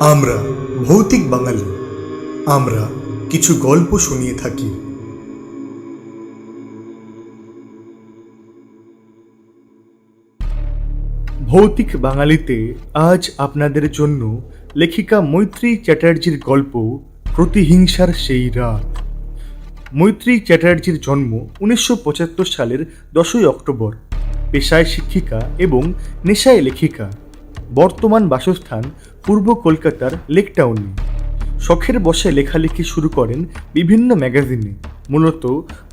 আমরা ভৌতিক বাঙালি। আমরা কিছু গল্প শুনিয়ে থাকি। ভৌতিক বাঙালিতে আজ আপনাদের জন্য লেখিকা মৈত্রী চ্যাটার্জির গল্প প্রতিহিংসার সেই রাত। মৈত্রী চ্যাটার্জির জন্ম 1975 সালের 10ই অক্টোবর। পেশায় শিক্ষিকা এবং নেশায় লেখিকা। বর্তমান বাসস্থান পূর্ব কলকাতার লেকটাউনে। শখের বশে লেখালেখি শুরু করেন বিভিন্ন ম্যাগাজিনে। মূলত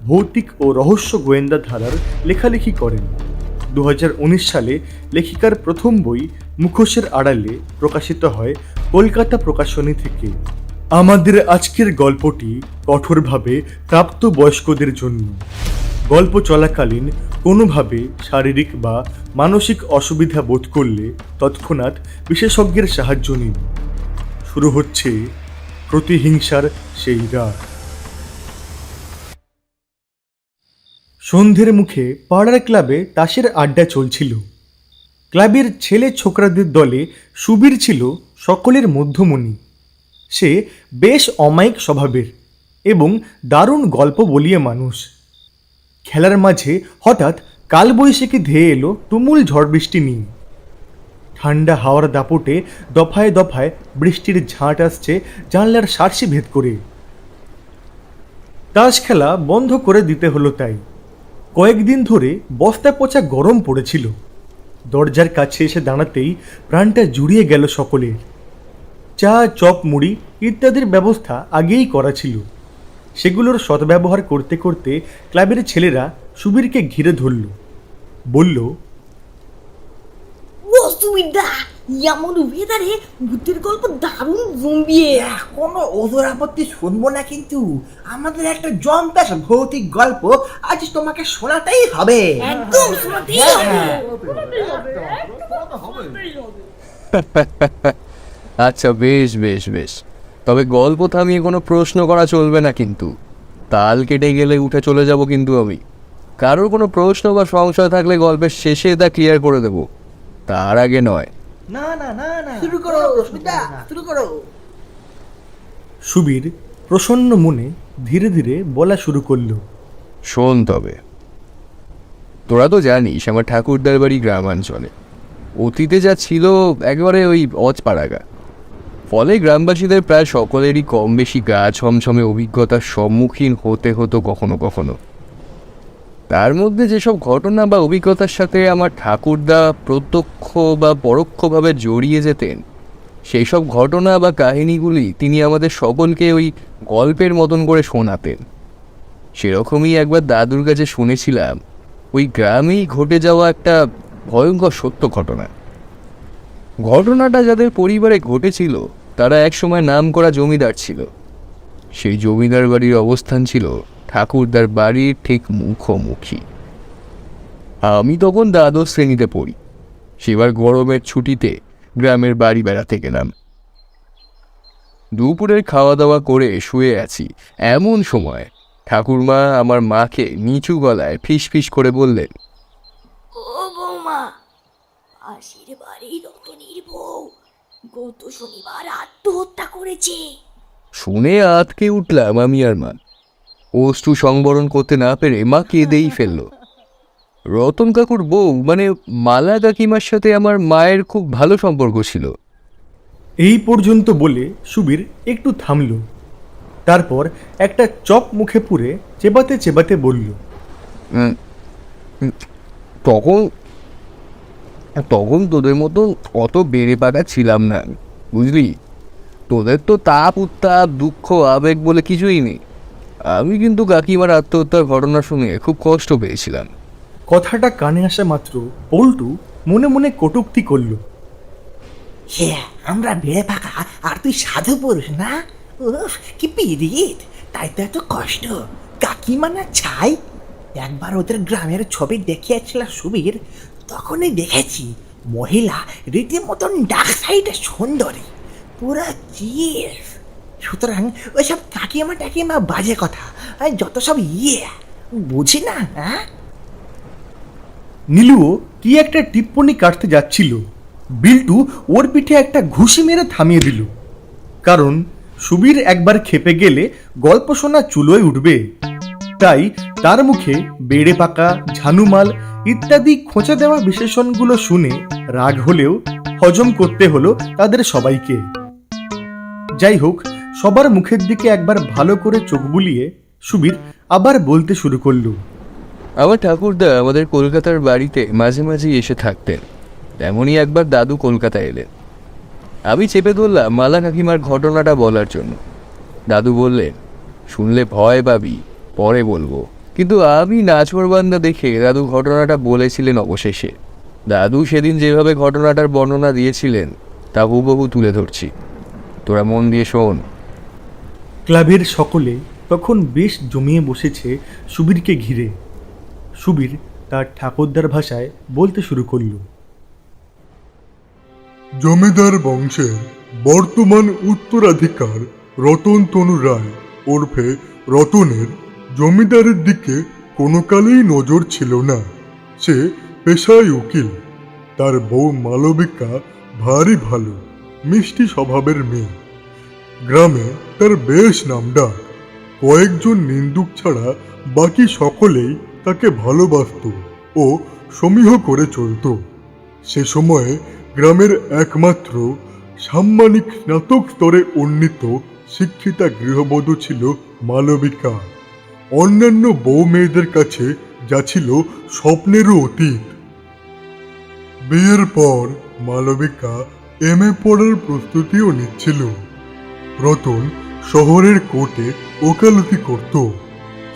ভৌতিক ও রহস্য গোয়েন্দা ধারার লেখালেখি করেন। 2019 সালে লেখিকার প্রথম বই মুখোশের আড়ালে প্রকাশিত হয় কলকাতা প্রকাশনী থেকে। আমাদের আজকের গল্পটি কঠোরভাবে প্রাপ্তবয়স্কদের জন্য। গল্প চলাকালীন কোনোভাবে শারীরিক বা মানসিক অসুবিধা বোধ করলে তৎক্ষণাৎ বিশেষজ্ঞের সাহায্য নিন। শুরু হচ্ছে প্রতিহিংসার সেই রাত। সন্ধ্যের মুখে পাড়ার ক্লাবে তাসের আড্ডা চলছিল। ক্লাবের ছেলে ছোকরাদের দলে সুবীর ছিল সকলের মধ্যমণি। সে বেশ অমায়িক স্বভাবের এবং দারুণ গল্প বলিয়ে মানুষ। খেলার মাঝে হঠাৎ কালবৈশাখী ধেয়ে এলো তুমুল ঝড় বৃষ্টি নিয়ে। ঠান্ডা হাওয়ার দাপটে দফায় দফায় বৃষ্টির ঝাঁট আসছে জানলার সার্সি ভেদ করে। তাস খেলা বন্ধ করে দিতে হলো তাই। কয়েকদিন ধরে বস্তা পচা গরম পড়েছিল। দরজার কাছে এসে দাঁড়াতেই প্রাণটা জুড়িয়ে গেল সকলের। চা, চপ, মুড়ি ইত্যাদির ব্যবস্থা আগেই করা ছিল। সেগুলোর সদ্ব্যবহার করতে করতে ক্লাবের ছেলেরা সুবীরকে ঘিরে ধরল। বলল, এমন ওয়েদারে ভূতের গল্প দারুণ জমিয়ে। কোনো ওজোর আপত্তি শুনবো না, কিন্তু আমাদের একটা জম্পেশ ভৌতিক গল্প আজ তোমাকে শোনাতেই হবে। একদম শোনাতেই হবে। আচ্ছা, বেশ বেশ বেশ, তবে গল্প থামিয়ে কোনো প্রশ্ন করা চলবে না কিন্তু। তাল কেটে গেলে উঠে চলে যাব কিন্তু আমি। কারোর কোনো প্রশ্ন বা সংশয় থাকলে গল্পের শেষে তা ক্লিয়ার করে দেব, তার আগে নয়। না না না না, শুরু করো রশ্মিতা, শুরু করো। সুবীর প্রসন্ন মনে ধীরে ধীরে বলা শুরু করল। শোন তবে, তোরা তো জানিস আমার ঠাকুরদার বাড়ি গ্রামাঞ্চলে। অতীতে যা ছিল একেবারে ওই অজপাড়াগা। ফলে গ্রামবাসীদের প্রায় সকলেরই কম বেশি গা ছমছমে অভিজ্ঞতার সম্মুখীন হতে হতো কখনো কখনো। তার মধ্যে যেসব ঘটনা বা অভিজ্ঞতার সাথে আমার ঠাকুরদা প্রত্যক্ষ বা পরোক্ষভাবে জড়িয়ে যেতেন, সেই সব ঘটনা বা কাহিনীগুলি তিনি আমাদের সকলকে ওই গল্পের মতন করে শোনাতেন। সেরকমই একবার দাদুর কাছে শুনেছিলাম ওই গ্রামেই ঘটে যাওয়া একটা ভয়ঙ্কর সত্য ঘটনা। ঘটনাটা যাদের পরিবারে ঘটেছিল তারা একসময় নামকরা জমিদার ছিল। সেই জমিদার বাড়ির অবস্থান ছিল ঠাকুরদার বাড়ির ঠিক মুখোমুখি। আমি তখন দ্বাদশ শ্রেণীতে পড়ি। সেবার গরমের ছুটিতে গ্রামের বাড়ি বেড়াতে গেলাম। দুপুরের খাওয়া দাওয়া করে শুয়ে আছি, এমন সময় ঠাকুরমা আমার মাকে নিচু গলায় ফিস ফিস করে বললেন, ও বৌমা, পাশের বাড়ির রতনীর বউ গত শনিবার আত্মহত্যা করেছে। শুনে আতকে উঠলাম আমি আর মা। অশ্রু সংবরণ করতে না পেরে মা কেঁদেই ফেলল। রতন কাকুর বউ মানে মালা কাকিমার সাথে আমার মায়ের খুব ভালো সম্পর্ক ছিল। এই পর্যন্ত বলে সুবীর একটু থামল। তারপর একটা চপ মুখে পুরে চেবাতে চেবাতে বলল, তখন তখন তোদের মতো অত বেড়ে পাকা ছিলাম না, বুঝলি। তোদের তো তাপ উত্তাপ দুঃখ আবেগ বলে কিছুই নেই। আমি কিন্তু কাকিমার আত্মহত্যার ঘটনা শুনে খুব কষ্ট পেয়েছিলাম। কথাটা কানে আসা মাত্র পল্টু মনে মনে কটূক্তি করল। হ্যাঁ, আমরা বেড়ে পাকা আর তুই সাধু পুরুষ না? উফ, কি পিরিত! তাই তো এত কষ্ট। কাকিমা না ছাই। একবার ওদের গ্রামের ছবি দেখিয়েছিল সুবীর, তখনই দেখেছি মহিলা রীতিমতন ডাক সাইডে সুন্দরী, পুরো চিজ। সুতরাং ওইসব কাকিমা টাকিমা বাজে কথা, আর যত সব বুঝি না। হ্যাঁ, নীলুও কি একটা টিপ্পনি কাটতে যাচ্ছিল, বিল্টু ওর পিঠে একটা ঘুষি মেরে থামিয়ে দিল, কারণ সুবীর একবার খেপে গেলে গল্প শোনা চুলোয় উঠবে। তাই তার মুখে বেড়ে পাকা, ঝানুমাল ইত্যাদি খোঁচা দেওয়া বিশেষণগুলো শুনে রাগ হলেও হজম করতে হলো তাদের সবাইকে। যাই হোক, সবার মুখের দিকে একবার ভালো করে চোখ বুলিয়ে সুবীর আবার বলতে শুরু করলো। আমার ঠাকুরদা আমাদের কলকাতার বাড়িতে মাঝে মাঝে এসে থাকতেন। তেমনই একবার দাদু কলকাতা এলেন। আমি চেপে ধরলাম মালা কাকিমার ঘটনাটা বলার জন্য। দাদু বললেন, শুনলে ভয় পাবি, পরে বলবো। কিন্তু আমি নাচরবান্দা দেখে দাদু ঘটনাটা বলেছিলেন অবশেষে। দাদু সেদিন যেভাবে ঘটনাটার বর্ণনা দিয়েছিলেন তা হুবহু তুলে ধরছি, তোরা মন দিয়ে শোন। ক্লাবের সকলে তখন বেশ জমিয়ে বসেছে সুবীরকে ঘিরে। সুবীর তার ঠাকুরদার ভাষায় বলতে শুরু করল। জমিদার বংশের বর্তমান উত্তরাধিকার রতন তনু রায় ওরফে রতনের জমিদারের দিকে কোনো কালেই নজর ছিল না। সে পেশায় উকিল। তার বউ মালবিকা ভারী ভালো, মিষ্টি স্বভাবের মেয়ে। গ্রামে তার বেশ নামডাক। কয়েকজন নিন্দুক ছাড়া বাকি সকলেই তাকে ভালোবাসত ও সমীহ করে চলত। সে সময়ে গ্রামের একমাত্র সাম্মানিক স্নাতক স্তরে উন্নীত শিক্ষিতা গৃহবধূ ছিল মালবিকা। অন্যান্য বউ মেয়েদের কাছে যা ছিল স্বপ্নেরও অতীত। বিয়ের পর মালবিকা এমএ পড়ার প্রস্তুতিও নিচ্ছিল। রতন শহরের কোর্টে ওকালতি করত।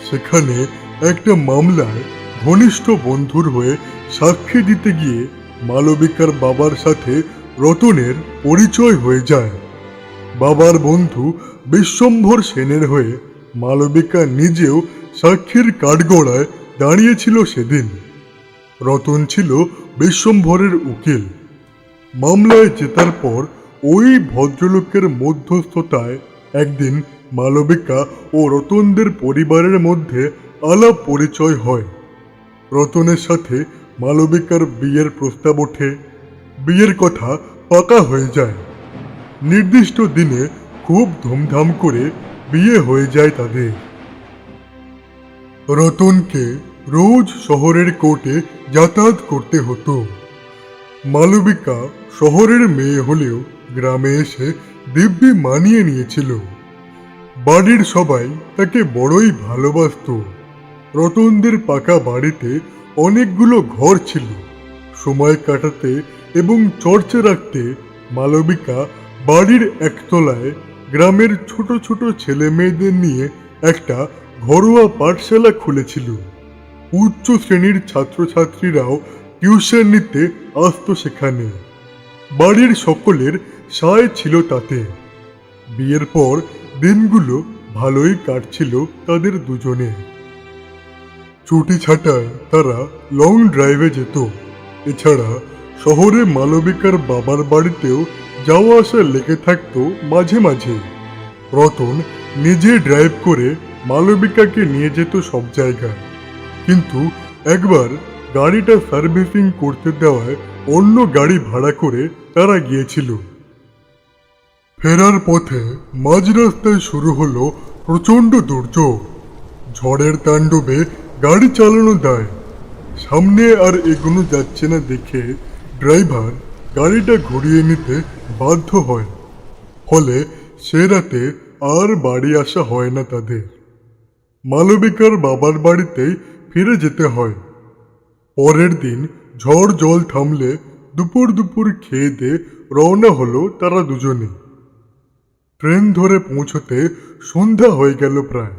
সেখানে একটা মামলায় ঘনিষ্ঠ বন্ধুর হয়ে সাক্ষী দিতে গিয়ে মালবিকার বাবার সাথে রতনের পরিচয় হয়ে যায়। বাবার বন্ধু বিশ্বম্ভর সেনের হয়ে মালবিকা নিজেও সাক্ষীর কাঠগড়ায় দাঁড়িয়েছিল সেদিন। রতন ছিল বিশ্বম্ভরের উকিল। মামলায় জেতার পর ওই ভদ্রলোকের মধ্যস্থতায় একদিন মালবিকা ও রতনদের পরিবারের মধ্যে আলাপ পরিচয় হয়। রতনের সাথে মালবিকার বিয়ের প্রস্তাব ওঠে। বিয়ের কথা পাকা হয়ে যায়। নির্দিষ্ট দিনে খুব ধুমধাম করে বিয়ে হয়ে যায় তাদের। রতনকে রোজ শহরের কোর্টে যাতায়াত করতে হতো। মালবিকা শহরের মেয়ে হলেও গ্রামে এসে দিব্যি মানিয়ে নিয়েছিল। বাড়ির সবাই তাকে বড়ই ভালোবাসত। রতনদের পাকা বাড়িতে অনেকগুলো ঘর ছিল। সময় কাটাতে এবং চর্চা রাখতে মালবিকা বাড়ির একতলায় গ্রামের ছোট ছোট ছেলে মেয়েদের নিয়ে একটা ঘরোয়া পাঠশালা খুলেছিল। উচ্চ শ্রেণীর ছাত্রছাত্রীরাও টিউশন নিতে আসতো সেখানে। বাড়ির সকলের সায় ছিল তাতে। বিয়ের পর দিনগুলো ভালোই কাটছিল তাদের দুজনে। ছুটি ছাটায় তারা লং ড্রাইভে যেত। এছাড়া শহরে মালবিকার বাবার বাড়িতেও যাওয়া আসা লেগে থাকতো মাঝে মাঝে। রতন নিজে ড্রাইভ করে মালবিকাকে নিয়ে যেত সব জায়গায়। কিন্তু একবার গাড়িটা সার্ভিসিং করতে দেওয়ায় অন্য গাড়ি ভাড়া করে তারা গিয়েছিল। ফেরার পথে মাঝ রাস্তায় শুরু হলো প্রচণ্ড দুর্যোগ। ঝড়ের তাণ্ডবে গাড়ি চালানো দায়। সামনে আর এগোনো যাচ্ছে না দেখে ড্রাইভার গাড়িটা ঘুরিয়ে নিতে বাধ্য হয়। ফলে সে রাতে আর বাড়ি আসা হয় না তাদের। মালবিকার বাবার বাড়িতেই ফিরে যেতে হয়। পরের দিন ঝড় জল থামলে দুপুর খেয়ে দিয়ে রওনা হলো তারা দুজনে। ট্রেন ধরে পৌঁছতে সন্ধ্যা হয়ে গেল প্রায়।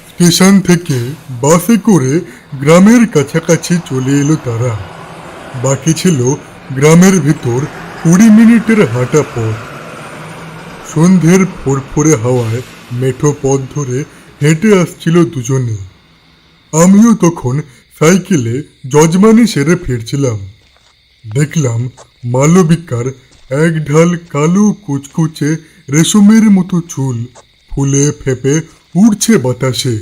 স্টেশন থেকে বাসে করে গ্রামের কাছাকাছি চলে এলো তারা। বাকি ছিল গ্রামের ভিতর 20 মিনিটের হাঁটা পথ। সন্ধ্যের ফোরফোরে হাওয়ায় মেঠো পথ ধরে হেঁটে আসছিল দুজনে। আমিও তখন সাইকেলে যজমানি সেরে ফিরছিলাম। দেখলাম মালবিকার এক ঢাল কালো কুচকুচে রেশমের মতো চুল ফুলে ফেপে উড়ছে বাতাসে।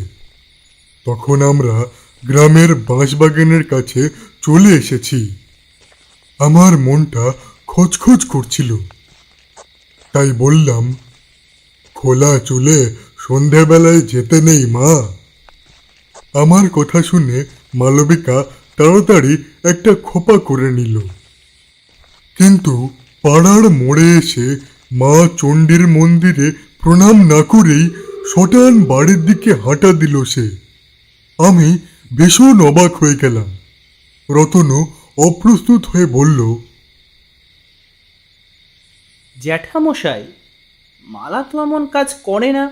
তখন আমরা গ্রামের বাঁশবাগানের কাছে চলে এসেছি। আমার মনটা খচখচ করছিল। তাই বললাম, খোলা চুলে সন্ধেবেলায় যেতে নেই মা। আমার কথা শুনে মালবিকা তাড়াতাড়ি একটা খোপা করে নিল। কিন্তু পাড়ার মোড়ে এসে মা চণ্ডীর মন্দিরে প্রণাম না করেই শটান বাড়ির দিকে হাঁটা দিল সে। আমি ভীষণ অবাক হয়ে গেলাম। রতনও অপ্রস্তুত হয়ে বলল, জ্যাঠামশাই, মালা তো এমন কাজ করে না।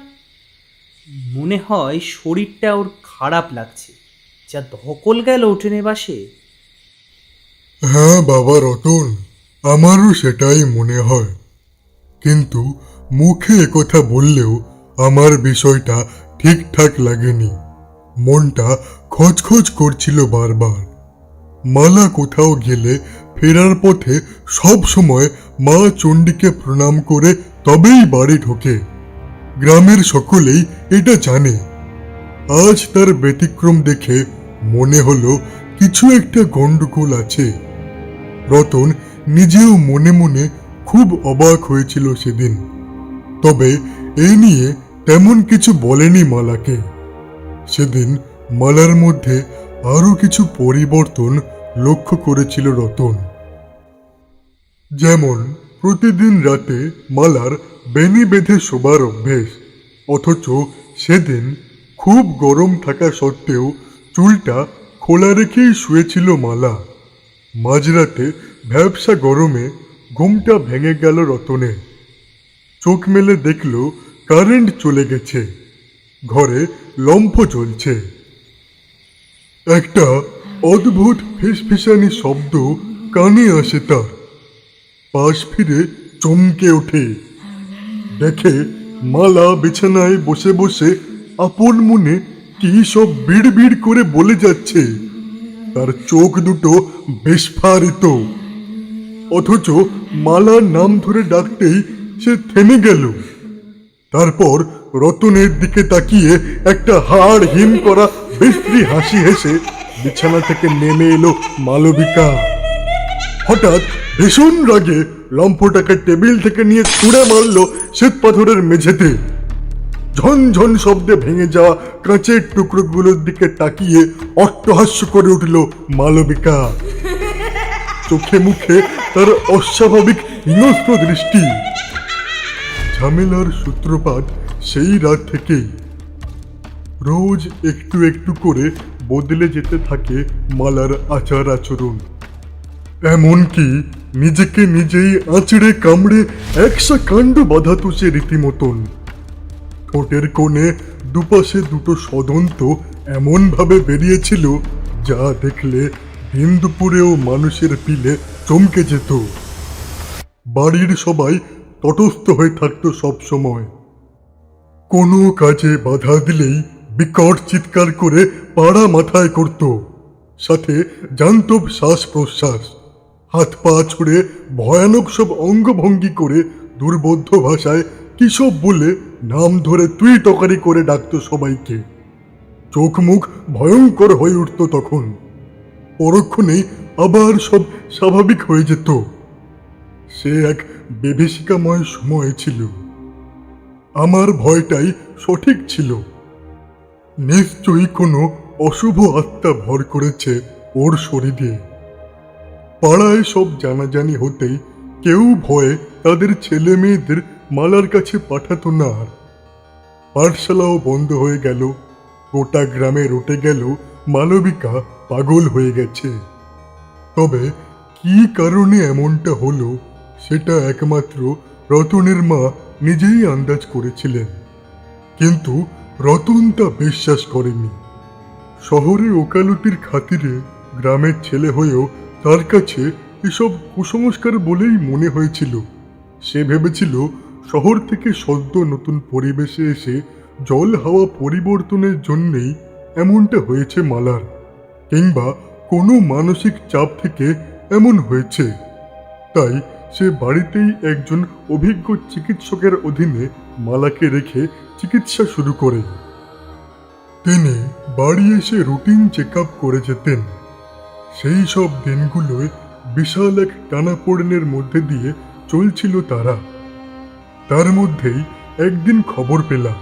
মনে হয় শরীরটা ওর খারাপ লাগছে, যা ধকল গেল উঠোনে বাসে। হ্যাঁ বাবা রতন, আমারও সেটাই মনে হয়। কিন্তু মুখে একথা বললেও আমার বিষয়টা ঠিকঠাক লাগেনি। মনটা খচখচ করছিল বারবার। মালা কোথাও গেলে ফেরার পথে সব সময় মা চণ্ডীকে প্রণাম করে তবেই বাড়ি ঢোকে। গ্রামের সকলেই এটা জানে। আজ তার ব্যতিক্রম দেখে মনে হলো কিছু একটা গন্ডগোল আছে। রতন নিজেও মনে মনে খুব অবাক হয়েছিল সেদিন। তবে এই নিয়ে তেমন কিছু বলেনি মালাকে। সেদিন মালার মধ্যে আরো কিছু পরিবর্তন লক্ষ্য করেছিল রতন। যেমন প্রতিদিন রাতে মালার বেনি বেঁধে শোবার অভ্যেস, অথচ সেদিন খুব গরম থাকা সত্ত্বেও চুলটা খোলা রেখেই শুয়েছিল মালা। মাঝরাতে ভ্যাবসা গরমে ঘুমটা ভেঙে গেল রতনের। চোখ মেলে দেখল কারেন্ট চলে গেছে, ঘরে লম্ফ জ্বলছে। একটা অদ্ভুত ফিসফিসানি শব্দ কানে আসে তার। পাশ ফিরে চমকে ওঠে, দেখে মালা বিছানায় বসে বসে আপন মনে কি সব বিড় বিড় করে বলে যাচ্ছে। তার চোখ দুটো বিস্ফারিত, অথচ মালার নাম ধরে ডাকতেই সে থেমে গেল। তারপর রতনের দিকে তাকিয়ে একটা হাড় হিম করা বিশ্রী হাসি হেসে বিছানা থেকে নেমে এলো মালবিকা। হঠাৎ ভীষণ রাগে লম্ফটাকে টেবিল থেকে নিয়ে ছুঁড়ে মারল শ্বেত পাথরের মেঝেতে। ঝনঝন শব্দে ভেঙে যাওয়া কাঁচের টুকরোগুলোর দিকে তাকিয়ে অট্টহাস্য করে উঠল মালবিকা। চোখে মুখে তার অস্বাভাবিক হিংস্র দৃষ্টি। ঝামেলার সূত্রপাত সেই রাত থেকেই। রোজ একটু একটু করে বদলে যেতে থাকে মালার আচার আচরণ। এমনকি নিজেকে নিজেই আঁচড়ে কামড়ে একসা কাণ্ড বাঁধাতো সে রীতিমতন। ঠোঁটের কোণে দুপাশে দুটো সদন্ত এমনভাবে বেরিয়েছিল যা দেখলে দিন দুপুরেও মানুষের পিলে চমকে যেত। বাড়ির সবাই তটস্থ হয়ে থাকতো সব সময়। কোনো কাজে বাধা দিলেই বিকট চিৎকার করে পাড়া মাথায় করত, সাথে জান্তব শ্বাস প্রশ্বাস। হাত পা ছুড়ে ভয়ানক সব অঙ্গভঙ্গি করে দুর্বোধ্য ভাষায় কি সব বলে নাম ধরে তুই তকারি করে ডাকতো সবাইকে। চোখ মুখ ভয়ঙ্কর হয়ে উঠত তখন। পরক্ষণেই আবার সব স্বাভাবিক হয়ে যেত। সে এক বিভীষিকাময় সময় ছিল। আমার ভয়টাই সঠিক ছিল। নিশ্চয়ই কোনো অশুভ আত্মা ভর করেছে ওর শরীরে। পাড়ায় সব জানাজানি হতেই কেউ ভয়ে তাদের ছেলে মেয়েদের মালার কাছে পাঠাতো না আর। পাঠশালাও বন্ধ হয়ে গেল। গোটা গ্রামে রটে গেল মালবিকা পাগল হয়ে গেছে। তবে কি কারণে এমনটা হলো সেটা একমাত্র রতনের মা নিজেই আন্দাজ করেছিলেন। কিন্তু রতন তা বিশ্বাস করেনি। শহরে ওকালতির খাতিরে গ্রামের ছেলে হয়েও তার কাছে এসব কুসংস্কার বলেই মনে হয়েছিল। সে ভেবেছিল শহর থেকে সদ্য নতুন পরিবেশে এসে জল হাওয়া পরিবর্তনের জন্যেই এমনটা হয়েছে মালার, কিংবা কোনো মানসিক চাপ থেকে এমন হয়েছে। তাই সে বাড়িতেই একজন অভিজ্ঞ চিকিৎসকের অধীনে মালাকে রেখে চিকিৎসা শুরু করে। তিনি বাড়ি এসে রুটিন চেক আপ করে যেতেন। সেই সব দিনগুলোয় বিশাল এক টানাপোড়েনের মধ্যে দিয়ে চলছিল তারা। তার মধ্যেই একদিন খবর পেলাম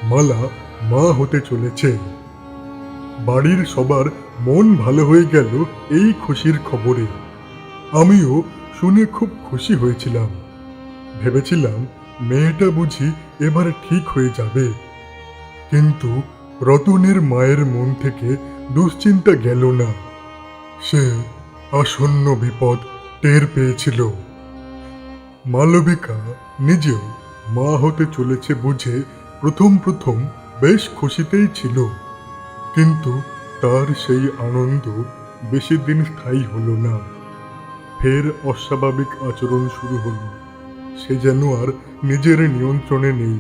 মালা মা হতে চলেছে। বাড়ির সবার মন ভালো হয়ে গেল এই খুশির খবরে। আমিও শুনে খুব খুশি হয়েছিলাম। ভেবেছিলাম মেয়েটা বুঝি এবার ঠিক হয়ে যাবে। কিন্তু রতনের মায়ের মন থেকে দুশ্চিন্তা গেল না। সে আসন্ন বিপদ টের পেয়েছিল। মালবিকা নিজেও মা হতে চলেছে বুঝে প্রথম প্রথম বেশ খুশিতেই ছিল। কিন্তু তার সেই আনন্দ বেশি দিন স্থায়ী হলো না। ফের অস্বাভাবিক আচরণ শুরু হলো। সে যেন আর নিজের নিয়ন্ত্রণে নেই।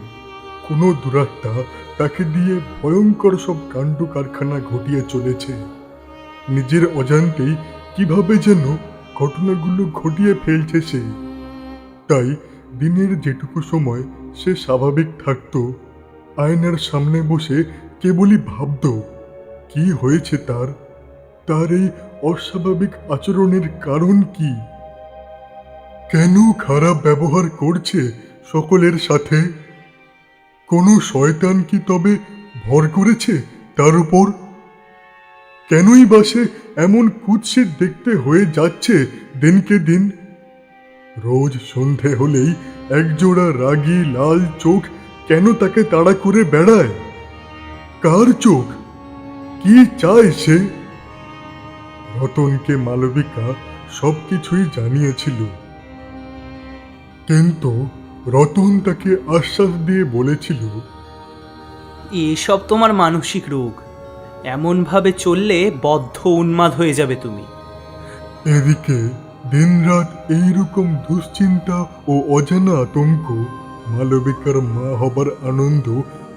কোনো দুরাত্মা তাকে দিয়ে ভয়ঙ্কর সব কাণ্ড কারখানা ঘটিয়ে চলেছে। নিজের অজান্তেই কিভাবে যেন ঘটনাগুলো ঘটিয়ে ফেলছে সে। তাই দিনের যেটুকু সময় সে স্বাভাবিক থাকতো, আয়নার সামনে বসে কেবলই ভাবত কি হয়েছে তার, তার এই অস্বাভাবিক আচরণের কারণ কি, কেন খারাপ ব্যবহার করছে সকলের সাথে। কোনো শয়তান কি তবে ভর করেছে তার উপর? কেনই বা সে এমন কুৎসিত দেখতে হয়ে যাচ্ছে দিনকে দিন? রোজ সন্ধে হলেই একজোড়া রাগী লাল চোখ কেন তাকে তাড়া করে বেড়ায়? কার চোখ? কি চায় সে? রতনকে মালবিকা সবকিছুই জানিয়েছিল, কিন্তু রতন তাকে আশ্বাস দিয়ে বলেছিল, এসব তোমার মানসিক রোগ, এমনভাবে চললে বদ্ধ উন্মাদ হয়ে যাবে তুমি। এদিকে দিনরাত এইরকম দুশ্চিন্তা ও অজানা আতঙ্ক মালবিকার মা হবার আনন্দ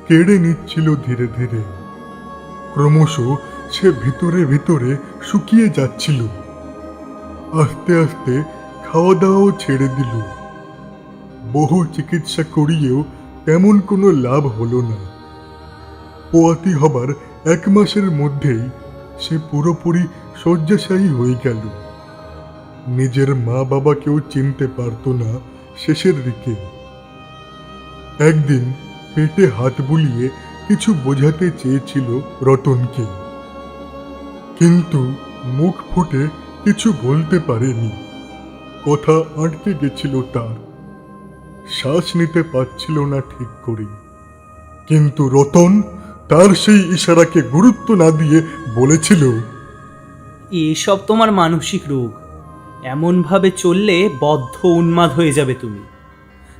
কেড়ে নিচ্ছিল ধীরে ধীরে। ক্রমশ সে ভিতরে ভিতরে শুকিয়ে যাচ্ছিল। আস্তে আস্তে খাওয়া দাওয়াও ছেড়ে দিল। বহু চিকিৎসা করিয়েও তেমন কোনো লাভ হলো না। পোয়াতি হবার 1 মাসের মধ্যেই সে পুরোপুরি শয্যাশায়ী হয়ে গেল। নিজের মা বাবাকেও চিনতে পারত না শেষের দিকে। একদিন পেটে হাত বুলিয়ে কিছু বোঝাতে চেয়েছিল রতনকে, কিন্তু মুখ ফুটে কিছু বলতে পারেনি। কথা আটকে গেছিল তার, শ্বাস নিতে পারছিল না ঠিক করে। কিন্তু রতন তার সেই ইশারাকে গুরুত্ব না দিয়ে বলেছিল, এসব তোমার মানসিক রোগ, এমনভাবে চললে বদ্ধ উন্মাদ হয়ে যাবে তুমি।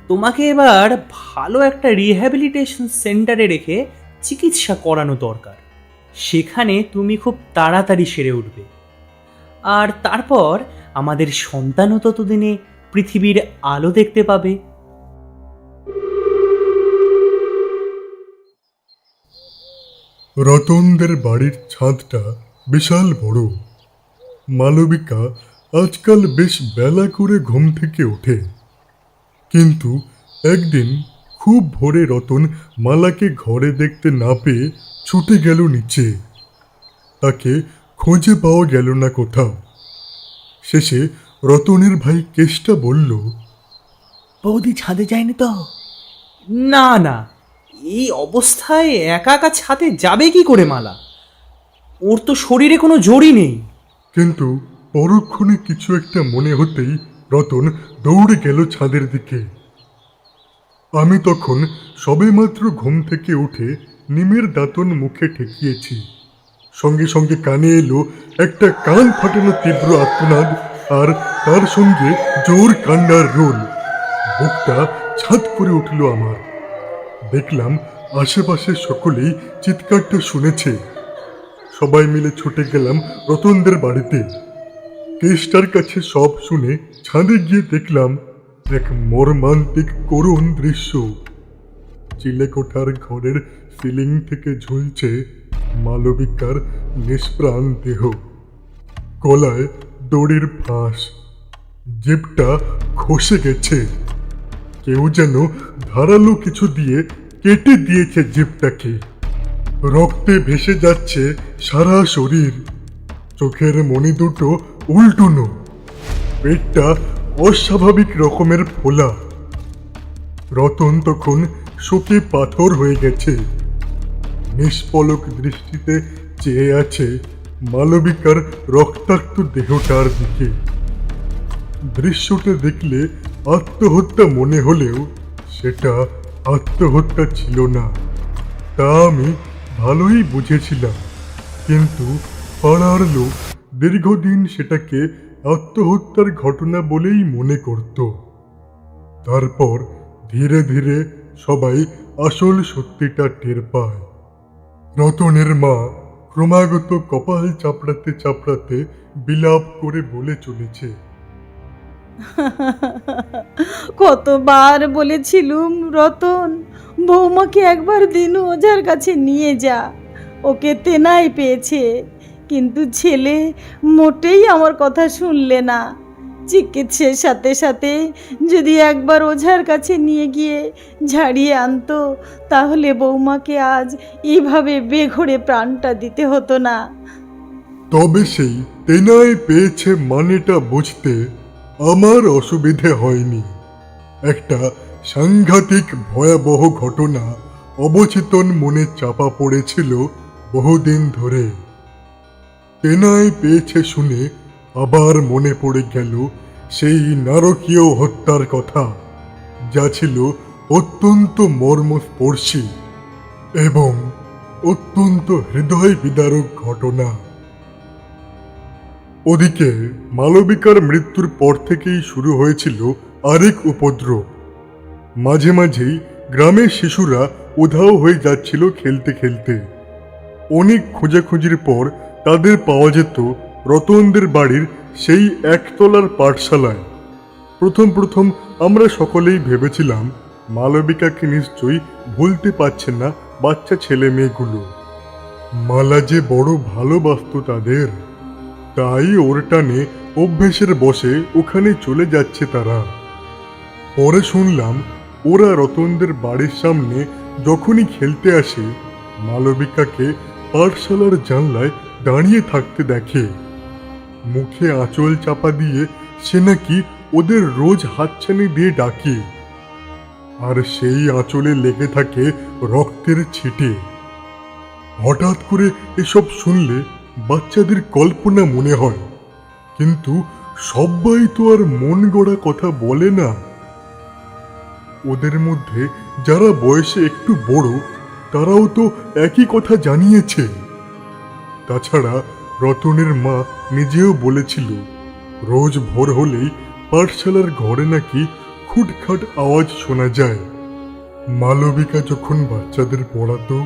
তোমাকে এবার ভালো একটা রিহ্যাবিলিটেশন সেন্টারে রেখে চিকিৎসা করানো দরকার। সেখানে তুমি খুব তাড়াতাড়ি সেরে উঠবে। আর তারপর আমাদের সন্তানও ততদিনে পৃথিবীর আলো দেখতে পাবে। রতনদের বাড়ির ছাদটা বিশাল বড়। মালবিকা আজকাল বেশ বেলা করে ঘুম থেকে ওঠে। কিন্তু একদিন খুব ভোরে রতন মালাকে ঘরে দেখতে না পেয়ে ছুটে গেল নিচে। তাকে খুঁজে পাওয়া গেল না কোথাও। শেষে রতনের ভাই কেষ্টা বলল, বৌদি ছাদে যায়নি তো? না না, এই অবস্থায় একা একা ছাদে যাবে কি করে মালা? ওর তো শরীরে কোনো জড়ি নেই। কিন্তু পরক্ষণে কিছু একটা মনে হতেই রতন দৌড়ে গেল ছাদের দিকে। আমি তখন সবেমাত্র ঘুম থেকে উঠে নিমের দাঁতন মুখে ঠেকিয়েছি। সঙ্গে সঙ্গে কানে এলো একটা কান ফাটানো তীব্র আর্তনাদ, আর তার সঙ্গে জোর কান্নার রোল। বুকটা ছাদ করে উঠল আমার। দেখলাম আশেপাশে সকলেই চিৎকারটা শুনেছে। সবাই মিলে ছুটে গেলাম রতনদের বাড়িতে। কেষ্টার কাছে সব শুনে ছাদে গিয়ে দেখলাম এক মর্মান্তিক করুণ দৃশ্য। চিলেকোঠার ঘরের সিলিং থেকে ঝুলছে মালবিকার নিষ্প্রাণ দেহ। গলায় দড়ির ফাঁস, জিভটা খসে গেছে। কেউ যেন ধারালো কিছু দিয়ে কেটে দিয়েছে জিভটাকে। রক্তে ভেসে যাচ্ছে সারা শরীর। চোখের মণি দুটো উল্টোনো, পেটটা অস্বাভাবিক রকমের ফোলা। রতন তখন শোকে পাথর হয়ে গেছে, নিষ্পলক দৃষ্টিতে চেয়ে আছে মালবিকার রক্তাক্ত দেহটার দিকে। দৃশ্যটা দেখলে আত্মহত্যা মনে হলেও সেটা আত্মহত্যা ছিল না, তা আমি ভালোই বুঝেছিলাম। কিন্তু পাড়ার লোক দীর্ঘদিন সেটাকে আত্মহত্যার ঘটনা বলেই মনে করত। তারপর ধীরে ধীরে সবাই আসল সত্যিটা টের পায়। রতনের মা ক্রমাগত কপাল চাপড়াতে চাপড়াতে বিলাপ করে বলে চলেছে, কতবার বলেছিলুম রতন, বৌমাকে একবার দিনু ওঝার কাছে নিয়ে যা, ওকে তেনাই পেয়েছে। কিন্তু ছেলে মোটেই আমার কথা শুনলে না। চিকিৎসার সাথে সাথে যদি একবার ওঝার কাছে নিয়ে গিয়ে ঝাড়িয়ে আনতো, তাহলে বৌমাকে আজ এইভাবে বেঘরে প্রাণটা দিতে হতো না। তবে সেই তেনাই পেয়েছে মানেটা বুঝতে আমার অসুবিধে হয়নি। একটা সাংঘাতিক ভয়াবহ ঘটনা অবচেতন মনে চাপা পড়েছিল বহুদিন ধরে। তেনাই পেয়েছে শুনে আবার মনে পড়ে গেল সেই নারকীয় হত্যার কথা, যা ছিল অত্যন্ত মর্মস্পর্শী এবং অত্যন্ত হৃদয় বিদারক ঘটনা। ওদিকে মালবিকার মৃত্যুর পর থেকেই শুরু হয়েছিল আরেক উপদ্রব। মাঝে মাঝেই গ্রামের শিশুরা উধাও হয়ে যাচ্ছিল খেলতে খেলতে। অনেক খোঁজাখুঁজির পর তাদের পাওয়া যেত রতনদের বাড়ির সেই একতলার পাঠশালায়। প্রথম প্রথম আমরা সকলেই ভেবেছিলাম মালবিকাকে নিশ্চয়ই ভুলতে পারছে না বাচ্চা ছেলে মেয়েগুলো। মালা যে বড় ভালোবাসত তাদের, তাই ওর টানে অভ্যেসের বসে ওখানে চলে যাচ্ছে তারা। পরে শুনলাম ওরা রতনদের বাড়ির সামনে যখনই খেলতে আসে, মালবিকাকে পাঠশালার জানলায় দাঁড়িয়ে থাকতে দেখে। মুখে আঁচল চাপা দিয়ে সে নাকি ওদের রোজ হাতছানি দিয়ে ডাকে, আর সেই আঁচলে লেগে থাকে রক্তের ছিটে। হঠাৎ করে এসব শুনলে বাচ্চাদের কল্পনা মনে হয়, কিন্তু সবাই তো আর মন গড়া কথা বলে না। ওদের মধ্যে যারা বয়সে একটু বড়, তারাও তো একই কথা জানিয়েছে। তাছাড়া রতনের মা নিজেও বলেছিল রোজ ভোর হলেই পাঠশালার ঘরে নাকি খুটখাট আওয়াজ শোনা যায়। মালবিকা যখন বাচ্চাদের পড়াতো,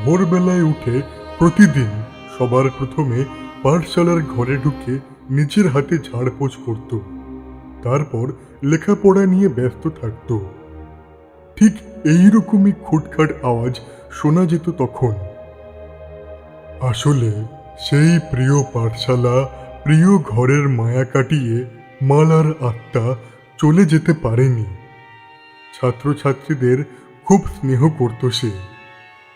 ভোরবেলায় উঠে প্রতিদিন সবার প্রথমে পাঠশালার ঘরে ঢুকে নিজের হাতে ঝাড়পোছ করত, তারপর লেখাপড়া নিয়ে ব্যস্ত থাকত। ঠিক এইরকমই খুটখাট আওয়াজ শোনা যেত তখন। আসলে সেই প্রিয় পাঠশালা, প্রিয় ঘরের মায়া কাটিয়ে মালার আত্মা চলে যেতে পারেনি। ছাত্রছাত্রীদের খুব স্নেহ করত সে,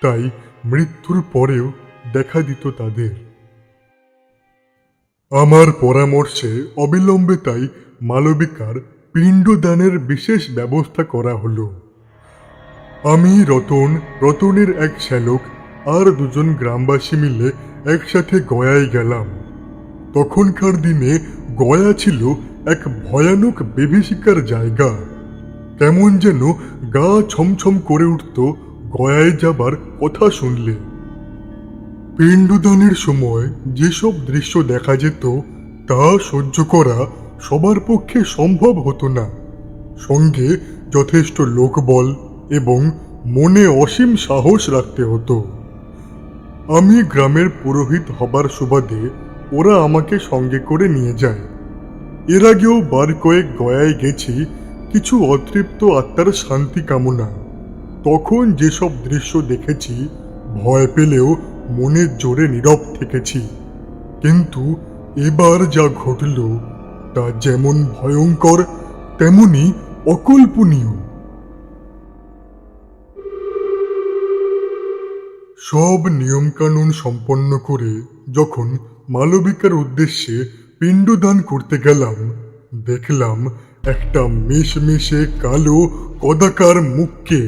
তাই মৃত্যুর পরেও দেখা দিত তাদের। আমার পরামর্শে অবিলম্বে তাই মালবিকার পিণ্ডদানের বিশেষ ব্যবস্থা করা হলো। আমি, রতনের এক শ্যালক আর দুজন গ্রামবাসী মিলে একসাথে গয়ায় গেলাম। তখনকার দিনে গয়া ছিল এক ভয়ানক বিভীষিকার জায়গা। কেমন যেন গা ছমছম করে উঠত গয়ায় যাবার কথা শুনলে। পিণ্ডদানের সময় যেসব দৃশ্য দেখা যেত তা সহ্য করা সবার পক্ষে সম্ভব হতো না। সঙ্গে যথেষ্ট লোকবল এবং মনে অসীম সাহস রাখতে হতো। আমি গ্রামের পুরোহিত হবার সুবাদে ওরা আমাকে সঙ্গে করে নিয়ে যায়। এর আগেও বার কয়েক গয়ায় গেছি কিছু অতৃপ্ত আত্মার শান্তি কামনা। তখন যেসব দৃশ্য দেখেছি, ভয় পেলেও মনের জোরে নীরব থেকেছি। কিন্তু এবার যা ঘটল তা যেমন ভয়ঙ্কর তেমনি অকল্পনীয়। সব নিয়মকানুন সম্পন্ন করে যখন মালবিকার উদ্দেশ্যে পিণ্ডদান করতে গেলাম, দেখলাম একটা মিশমিশে কালো কদাকার মুখকে,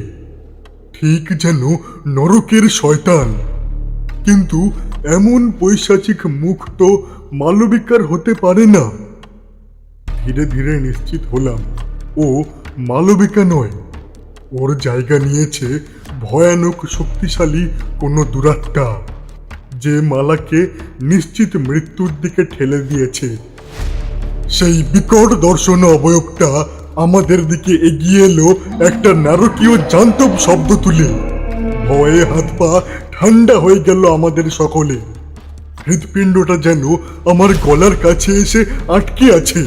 ঠিক যেন নরকের শয়তান। কিন্তু এমন পৈশাচিক মুখ তো মালবিকার হতে পারে না। ধীরে ধীরে নিশ্চিত হলাম ও মালবিকা নয়, ওর জায়গা নিয়েছে ভয়ানক শক্তিশালী কোনো দুরাত্মা, যে মালাকে নিশ্চিত মৃত্যুর দিকে ঠেলে দিয়েছে। সেই বিকট দর্শন অবয়বটা আমাদের দিকে এগিয়ে এলো একটা নারকীয় জান্তব শব্দ তুলে। ভয়ে হাত পা ঠান্ডা হয়ে গেল আমাদের সকলে। হৃৎপিণ্ডটা যেন আমার গলার কাছে এসে আটকে আছে।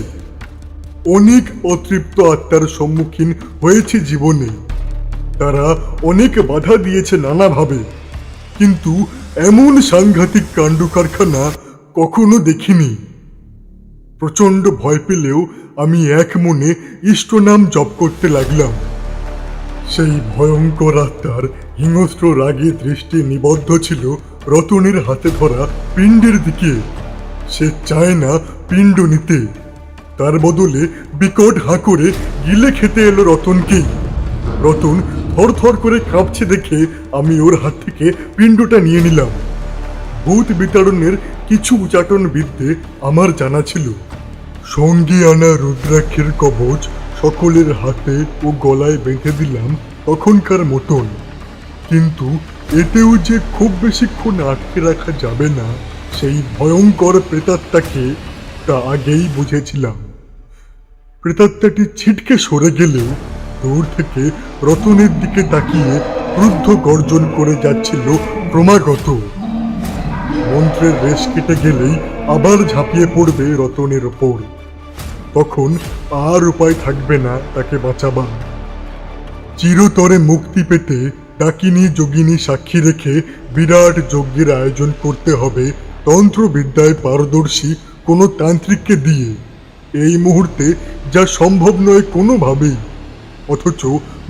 অনেক অতৃপ্ত আত্মার সম্মুখীন হয়েছে জীবনে, তারা অনেক বাধা দিয়েছে নানাভাবে, কিন্তু এমন সাংঘাতিক কাণ্ড কারখানা কখনো দেখিনি। প্রচন্ড ভয় পেলেও আমি এক মনে ইষ্ট নাম জপ করতে লাগলাম। সেই ভয়ঙ্কর আত্মার হিংস্র রাগে দৃষ্টি নিবদ্ধ ছিল রতনের হাতে ধরা পিণ্ডের দিকে। সে চায় না পিণ্ড নিতে, তার বদলে বিকট হাঁ করে গিলে খেতে এলো রতনকেই। রতন থরথর করে কাঁপছে দেখে আমি ওর হাত থেকে পিণ্ডটা নিয়ে নিলাম। ভূত বিতাড়নের কিছু উচাটন বিদ্যে আমার জানা ছিল। সঙ্গে আনা রুদ্রাক্ষের কবচ সকলের হাতে ও গলায় বেঁধে দিলাম তখনকার মতন। কিন্তু এতেও যে খুব বেশিক্ষণ আটকে রাখা যাবে না সেই ভয়ঙ্কর প্রেতাত্মাকে, তা আগেই বুঝেছিলাম। প্রেতাত্মাটি ছিটকে সরে গেলেও দূর থেকে রতনের দিকে তাকিয়ে ক্রুদ্ধ গর্জন করে যাচ্ছিল ক্রমাগত। মন্ত্রের রেশ কেটে গেলেই আবার ঝাঁপিয়ে পড়বে রতনের ওপর। তখন আর উপায় থাকবে না তাকে বাঁচাবার। চিরতরে মুক্তি পেতে ডাকিনী যোগিনী সাক্ষী রেখে বিরাট যজ্ঞের আয়োজন করতে হবে তন্ত্রবিদ্যায় পারদর্শী কোনো তান্ত্রিককে দিয়ে। এই মুহূর্তে যা সম্ভব নয় কোনোভাবেই, অথচ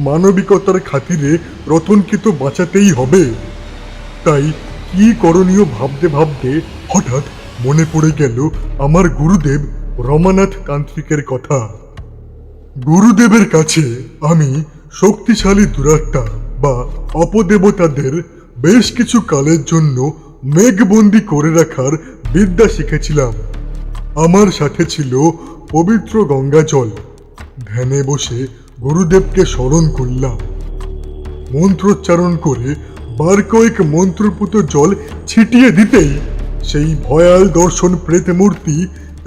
মানবিকতার খাতিরে রতনকে তো বাঁচাতেই হবে। তাই কি করণীয় ভাবতে ভাবতে হঠাৎ মনে পড়ে গেল আমার গুরুদেব রমানাথ তান্ত্রিকের কথা। গুরুদেবের কাছে আমি শক্তিশালী দুরাত্মা বা অপদেবতাদের বেশ কিছু কালের জন্য মেঘবন্দি করে রাখার বিদ্যা শিখেছিলাম। আমার সাথে ছিল পবিত্র গঙ্গা জল। ধ্যানে বসে গুরুদেবকে স্মরণ করলাম। মন্ত্রোচ্চারণ করে বার কয়েক মন্ত্রপুত জল ছিটিয়ে দিতেই সেই ভয়াল দর্শন প্রেত মূর্তি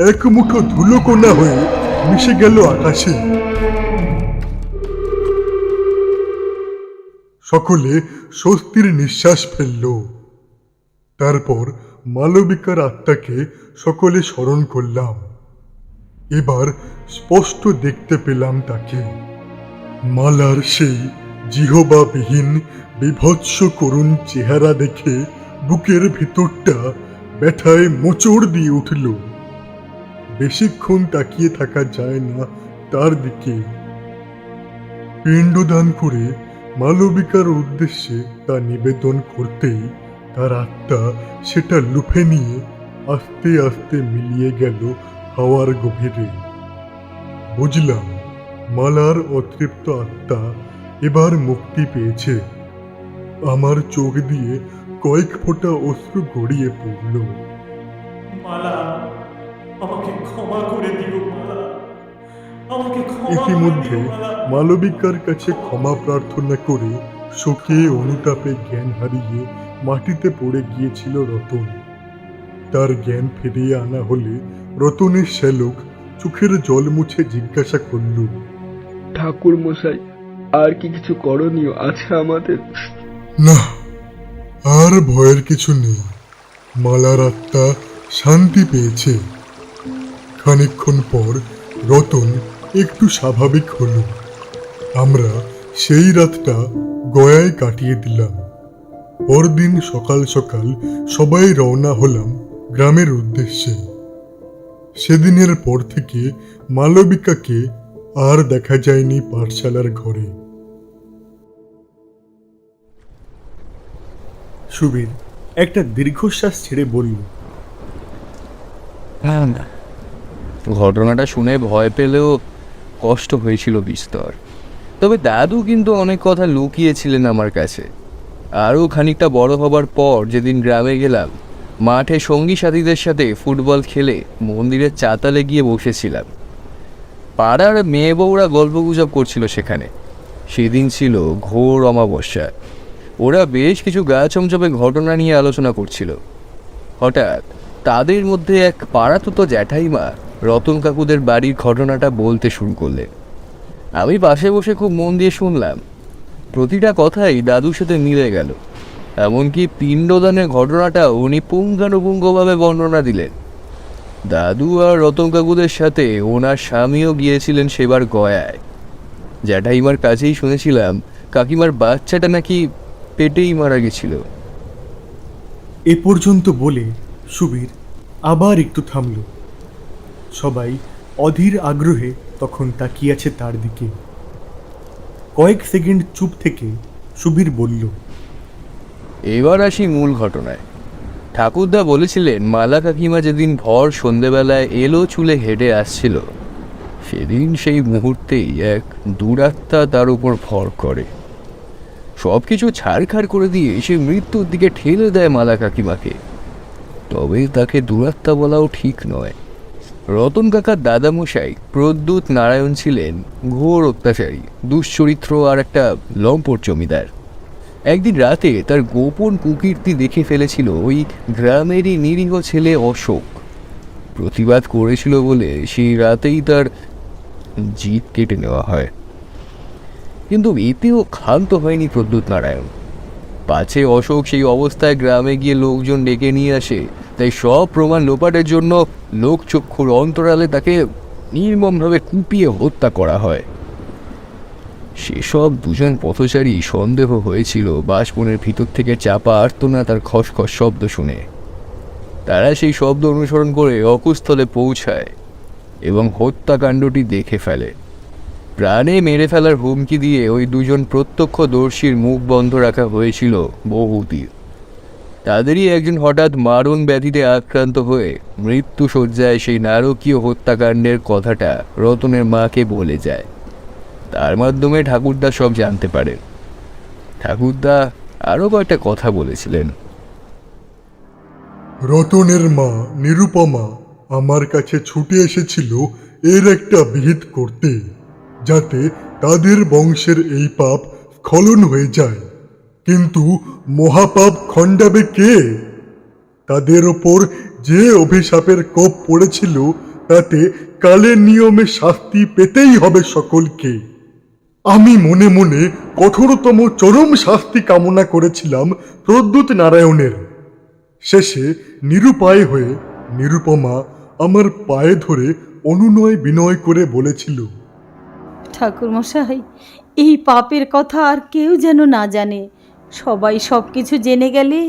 এক মুঠো ধুলোকণা হয়ে মিশে গেল আকাশে। সকলে স্বস্তির নিঃশ্বাস ফেলল। তারপর মালবিকার আত্মাকে সকলে স্মরণ করলাম। এবার স্পষ্ট দেখতে পেলাম তাকে। মালার সেই জিহবাবিহীন বিভৎস করুণ চেহারা দেখে বুকের ভিতরটা ব্যথায় মোচড় দিয়ে উঠল। বেশিক্ষণ তাকিয়ে থাকা যায় না তার দিকে। পিণ্ডদান করে মালবিকার উদ্দেশ্যে তা নিবেদন করতেই তার আত্মা সেটা লুফে নিয়ে আস্তে আস্তে মিলিয়ে গেল হাওয়ার গভীরে। বুঝলাম মালার অতৃপ্ত আত্মা এবার মুক্তি পেয়েছে। আমার চোখ দিয়ে কয়েক ফোঁটা অশ্রু গড়িয়ে পড়ল। মালা, আমাকে ক্ষমা করে দিও মালা, আমাকে ক্ষমা করে ইতিমধ্যে দিও মালা। মালবিকার কাছে ক্ষমা প্রার্থনা করে শোকে অনুতাপে জ্ঞান হারিয়ে মাটিতে পড়ে গিয়েছিল রতন। তার জ্ঞান ফিরিয়ে আনা হলে রতনের শ্যালক চোখের জল মুছে জিজ্ঞাসা করল, ঠাকুর মশাই, আর কি কিছু করণীয় আছে আমাদের? না, আর ভয়ের কিছু নেই। মালার আত্মা শান্তি পেয়েছে। খানিকক্ষণ পর রতন একটু স্বাভাবিক হলো। আমরা সেই রাতটা গয়ায় কাটিয়ে দিলাম। পরদিন সকাল সকাল সবাই রওনা হলাম গ্রামের উদ্দেশ্যে। সেদিনের পর থেকে মালবিকাকে আর দেখা যায়নি পাঠশালার ঘরে। সুবীর একটা দীর্ঘশ্বাস ছেড়ে বলল, না, ঘটনাটা শুনে ভয় পেলেও কষ্ট হয়েছিল বিস্তর। তবে দাদু কিন্তু অনেক কথা লুকিয়েছিলেন আমার কাছে। আরও খানিকটা বড় হবার পর যেদিন গ্রামে গেলাম, মাঠে সঙ্গী সাথীদের সাথে ফুটবল খেলে মন্দিরের চাতালে গিয়ে বসেছিলাম। পাড়ার মেয়ে বউরা গল্পগুজব করছিল সেখানে। সেদিন ছিল ঘোর অমাবস্যা। ওরা বেশ কিছু গা চমচমে ঘটনা নিয়ে আলোচনা করছিল। হঠাৎ তাদের মধ্যে এক পাড়াতুতো জ্যাঠাইমা রতন কাকুদের বাড়ির ঘটনাটা বলতে শুরু করলেন। আমি পাশে বসে খুব মন দিয়ে শুনলাম। প্রতিটা কথাই দাদুর সাথে মিলে গেল। এমনকি পিণ্ডদানের ঘটনাটা উনি পুঙ্খানুপুঙ্খভাবে বর্ণনা দিলেন। দাদু আর রতন কাকুদের সাথে ওনার স্বামীও গিয়েছিলেন সেবার গয়ায়। জ্যাঠাইমার কাছেই শুনেছিলাম কাকিমার বাচ্চাটা নাকি পেটেই মারা গেছিল। এ পর্যন্ত বলে সুবীর আবার একটু থামল। সবাই অধীর আগ্রহে তখন তাকিয়ে আছে তার দিকে। কয়েক সেকেন্ড চুপ থেকে সুবীর বলল, এবার আসি মূল ঘটনায়। ঠাকুরদা বলেছিলেন মালা কাকিমা যেদিন ভর সন্ধেবেলায় এলো চুলে হেঁটে আসছিল, সেদিন সেই মুহূর্তেই এক দুরাত্মা তার উপর ভর করে। সব কিছু ছাড়খাড় করে দিয়ে সে মৃত্যুর দিকে ঠেলে দেয় মালা কাকিমাকে। তবে তাকে দুরাত্মা বলাও ঠিক নয়। রতন কাকার দাদামশাই প্রদ্যুৎ নারায়ণ ছিলেন ঘোর অত্যাচারী, দুশ্চরিত্র আর একটা লম্পট জমিদার। একদিন রাতে তার গোপন কুকীর্তি দেখে ফেলেছিল ওই গ্রামেরই নিরীহ ছেলে অশোক। প্রতিবাদ করেছিল বলে সেই রাতেই তার জিভ কেটে নেওয়া হয়। কিন্তু এতেও ক্ষান্ত হয়নি প্রদ্যুৎ নারায়ণ। পাছে অশোক সেই অবস্থায় গ্রামে গিয়ে লোকজন ডেকে নিয়ে আসে, তাই সব প্রমাণ লোপাটের জন্য লোকচক্ষুর অন্তরালে তাকে নির্মমভাবে কুপিয়ে হত্যা করা হয়। সেসব দুজন পথচারী সন্দেহ হয়েছিল বাঁশবনের ভিতর থেকে চাপা আর্তনা তার খসখস শব্দ শুনে। তারা সেই শব্দ অনুসরণ করে অকুস্থলে পৌঁছায় এবং হত্যাকাণ্ডটি দেখে ফেলে। প্রাণে মেরে ফেলার হুমকি দিয়ে ওই দুজন প্রত্যক্ষদর্শীর মুখ বন্ধ রাখা হয়েছিল বহুদিন। তাদেরই একজন হঠাৎ মারণ ব্যাধিতে আক্রান্ত হয়ে মৃত্যুশয্যায় সেই নারকীয় হত্যাকাণ্ডের কথাটা রতনের মাকে বলে যায়। তার মাধ্যমে ঠাকুরদা সব জানতে পারেন। ঠাকুরদা আরও কয়েকটা কথা বলেছিলেন। রতনের মা নিরুপমা আমার কাছে ছুটে এসেছিল এর একটা বিহিত করতে, যাতে তাদের বংশের এই পাপ স্খলন হয়ে যায়। কিন্তু মহাপাপ খণ্ডাবে কে? তাদের ওপর যে অভিশাপের কোপ পড়েছিল তাতে কালের নিয়মে শাস্তি পেতেই হবে সকলকে। আমি মনে মনে কঠোরতম চরম শাস্তি কামনা করেছিলাম প্রদ্যুৎ নারায়ণের। শেষে নিরুপায় হয়ে নিরুপমা আমার পায়ে ধরে অনুনয় বিনয় করে বলেছিল, ঠাকুরমশাই, এই পাপের কথা আর কেউ যেন না জানে। সবাই সব কিছু জেনে গেলে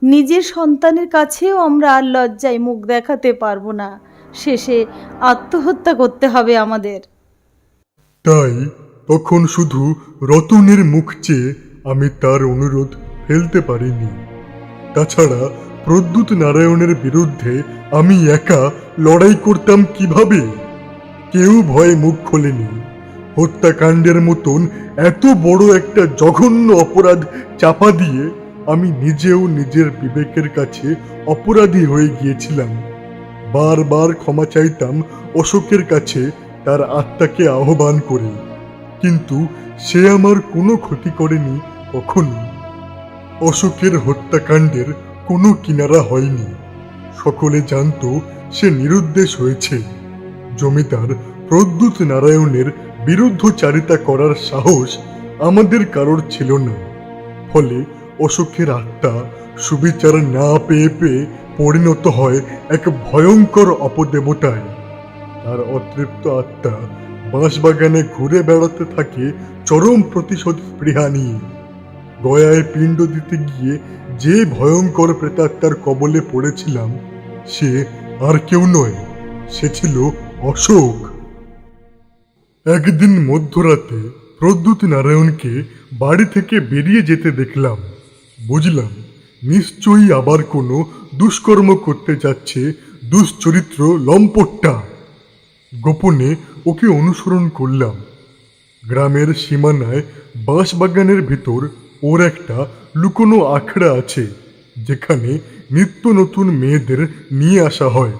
নিজের সন্তানের কাছেও আমরা আর লজ্জায় মুখ দেখাতে পারবো না। শেষে আত্মহত্যা করতে হবে আমাদের। তাই তখন শুধু রতনের মুখ চেয়ে আমি তার অনুরোধ ফেলতে পারিনি। তাছাড়া প্রদ্যুৎ নারায়ণের বিরুদ্ধে আমি একা লড়াই করতাম কিভাবে? কেউ ভয়ে মুখ খোলেনি। হত্যাকাণ্ডের মতন এত বড় একটা জঘন্য অপরাধ চাপা দিয়ে আমি নিজেও নিজের বিবেকের কাছে অপরাধী হয়ে গিয়েছিলাম। বারবার ক্ষমা চাইতাম অশোকের কাছে তার আত্মাকে আহ্বান করে, কিন্তু সে আমার কোনো ক্ষতি করেনি কখনো। অশোকের হত্যাকাণ্ডের কোনো কিনারা হয়নি। সকলে জানত সে নিরুদ্দেশ হয়েছে। জমিদার প্রদ্যুৎ নারায়ণের বিরুদ্ধচারিতা করার সাহস আমাদের কারোর ছিল না। ফলে অশোকের আত্মা সুবিচার না পেয়ে পেয়ে পরিণত হয় এক ভয়ঙ্কর অপদেবতায়। তার অতৃপ্ত আত্মা বাঁশবাগানে ঘুরে বেড়াতে থাকে চরম প্রতিশোধ স্পৃহা নিয়ে। গয়ায় পিণ্ড দিতে গিয়ে যে ভয়ঙ্কর প্রেতাত্মার কবলে পড়েছিলাম সে আর কেউ নয়, সে ছিল অশোক। একদিন মধ্যরাতে প্রদ্যুৎ নারায়ণকে বাড়ি থেকে বেরিয়ে যেতে দেখলাম। বুঝলাম নিশ্চয়ই আবার কোনো দুষ্কর্ম করতে যাচ্ছে দুশ্চরিত্র লম্পটটা। গোপনে ওকে অনুসরণ করলাম। গ্রামের সীমানায় বাঁশবাগানের ভিতর ওর একটা লুকোনো আখড়া আছে, যেখানে নিত্য নতুন মেয়েদের নিয়ে আসা হয়।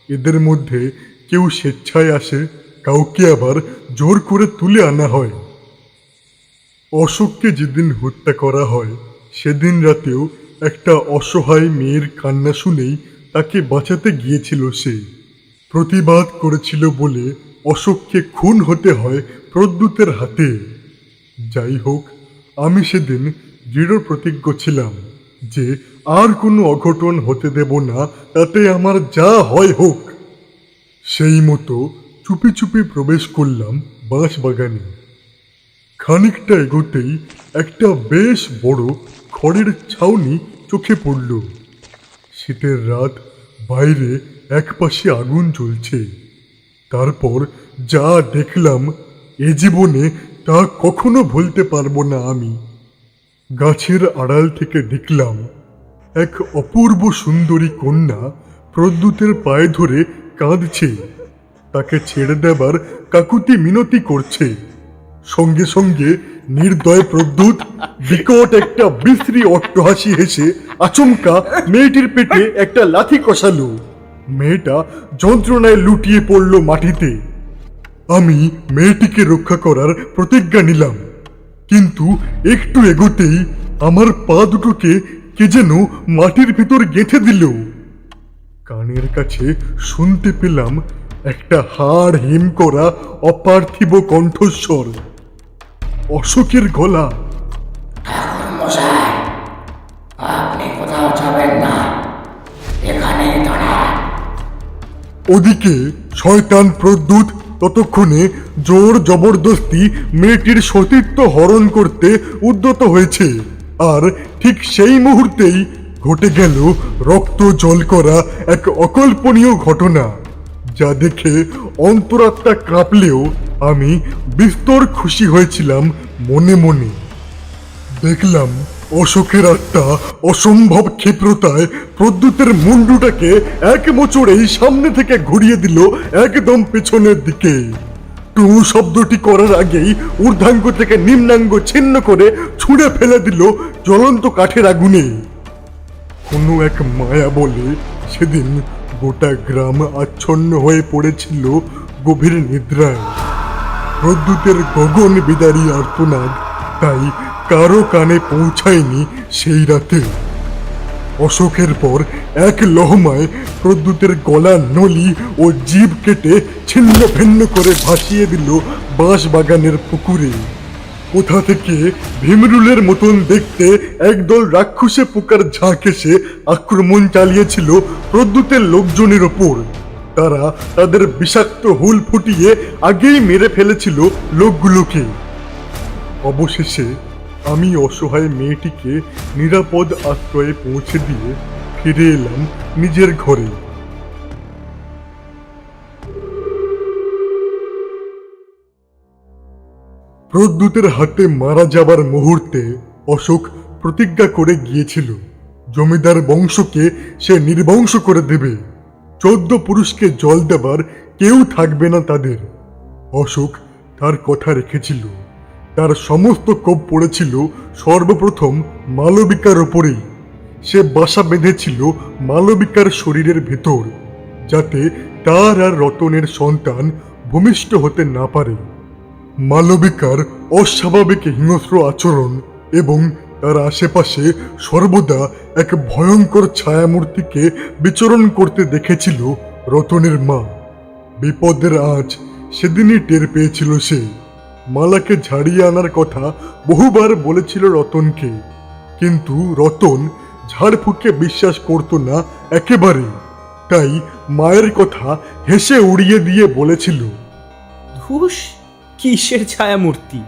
এদের মধ্যে কেউ স্বেচ্ছায় আসে, কাউকে আবার জোর করে তুলে আনা হয়। অশোককে যেদিন হত্যা করা হয় সেদিন রাতেও একটা অসহায় মেয়ের কান্না শুনেই তাকে বাঁচাতে গিয়েছিল সে। প্রতিবাদ করেছিল বলে অশোককে খুন হতে হয় প্রদ্যুতের হাতে। যাই হোক, আমি সেদিন দৃঢ় প্রতিজ্ঞ ছিলাম যে আর কোনো অঘটন হতে দেব না, তাতে আমার যা হয় হোক। সেই মতো চুপি চুপি প্রবেশ করলাম বাঁশবাগানে। খানিকটা এগোতেই একটা বেশ বড় খড়ের ছাউনি চোখে পড়ল। শীতের রাত, বাইরে একপাশে আগুন জ্বলছে। তারপর যা দেখলাম এ জীবনে তা কখনো ভুলতে পারবো না আমি। গাছের আড়াল থেকে দেখলাম এক অপূর্ব সুন্দরী কন্যা প্রদ্যুতের পায়ে ধরে কাঁদছে, তাকে ছেড়ে দেবার কাকুতি মিনতি করছে। সঙ্গে সঙ্গে নির্দয় প্রদ্যুৎ বিকট একটা বিশ্রী অট্টহাসি হেসে আচমকা মেয়েটির পেটে একটা লাথি কষালো। মেয়েটা যন্ত্রণায় লুটিয়ে পড়ল মাটিতে। আমি মেয়েটিকে রক্ষা করার প্রতিজ্ঞা নিলাম, কিন্তু একটু এগোতেই আমার পা দুটোকে কে যেন মাটির ভিতর গেঁথে দিল। কানের কাছে শুনতে পেলাম একটা হাড় হিম করা অপার্থিব কণ্ঠস্বর, অশোকের গলা। ওদিকে শয়তান প্রদ্যুৎ ততক্ষণে জোর জবরদস্তি মেয়েটির সতীত্ব হরণ করতে উদ্যত হয়েছে। আর ঠিক সেই মুহূর্তেই ঘটে গেল রক্ত জল করা এক অকল্পনীয় ঘটনা, যা দেখে অন্তরাত্মা কাঁপলেও আমি বিস্তর খুশি হয়েছিলাম মনে মনে। দেখলাম অশোকের আত্মা অসম্ভব ক্ষিপ্রতায় প্রদ্যুতের মুন্ডুটাকে এক মোচড়েই সামনে থেকে ঘুরিয়ে দিল একদম পেছনের দিকে। টু শব্দটি করার আগেই ঊর্ধ্বাঙ্গ থেকে নিম্নাঙ্গ ছিন্ন করে ছুঁড়ে ফেলে দিল জ্বলন্ত কাঠের আগুনে। কোনো এক মায়া বলে সেদিন গোটা গ্রাম আচ্ছন্ন হয়ে পড়েছিল গভীর নিদ্রায়। প্রদ্যুতের গগন বিদারী আর্তনাদ তাই কারো কানে পৌঁছায়নি সেই রাতে। অশোকের পর এক লহমায় প্রদ্যুতের গলা নলি ও জিভ কেটে ছিন্ন ভিন্ন করে ভাসিয়ে দিল বাঁশবাগানের পুকুরে। কোথা থেকে ভীমরুলের মতন দেখতে একদল রাক্ষসে পোকার ঝাঁক এসে আক্রমণ চালিয়েছিল প্রদ্যুতের লোকজনের ওপর। তারা তাদের বিষাক্ত হুল ফুটিয়ে আগেই মেরে ফেলেছিল লোকগুলোকে। অবশেষে আমি অসহায় মেয়েটিকে নিরাপদ আশ্রয়ে পৌঁছে দিয়ে ফিরে এলাম নিজের ঘরে। প্রদ্যুতের হাতে মারা যাবার মুহূর্তে অশোক প্রতিজ্ঞা করে গিয়েছিল জমিদার বংশকে সে নির্বংশ করে দেবে। 14 পুরুষকে জল দেবার কেউ থাকবে না তাদের। অশোক তার কথা রেখেছিল। তার সমস্ত কোপ পড়েছিল সর্বপ্রথম মালবিকার ওপরেই। সে বাসা বেঁধেছিল মালবিকার শরীরের ভেতর, যাতে তার আর রতনের সন্তান ভূমিষ্ঠ হতে না পারে। মালবিকার অস্বাভাবিক হিংস্র আচরণ এবং তার আশেপাশে সর্বদা এক ভয়ঙ্কর ছায়ামূর্তিকে বিচরণ করতে দেখেছিল রতনের মা। বিপদের আঁচ সেদিনই টের পেয়েছিল সে। মালাকে ঝাড়িয়ে আনার কথা বহুবার বলেছিল রতনকে, কিন্তু রতন ঝাড়ফুঁকে বিশ্বাস করত না একেবারে। তাই মায়ের কথা হেসে উড়িয়ে দিয়ে বলেছিল, ধুস, কিসের ছায়ামূর্তি?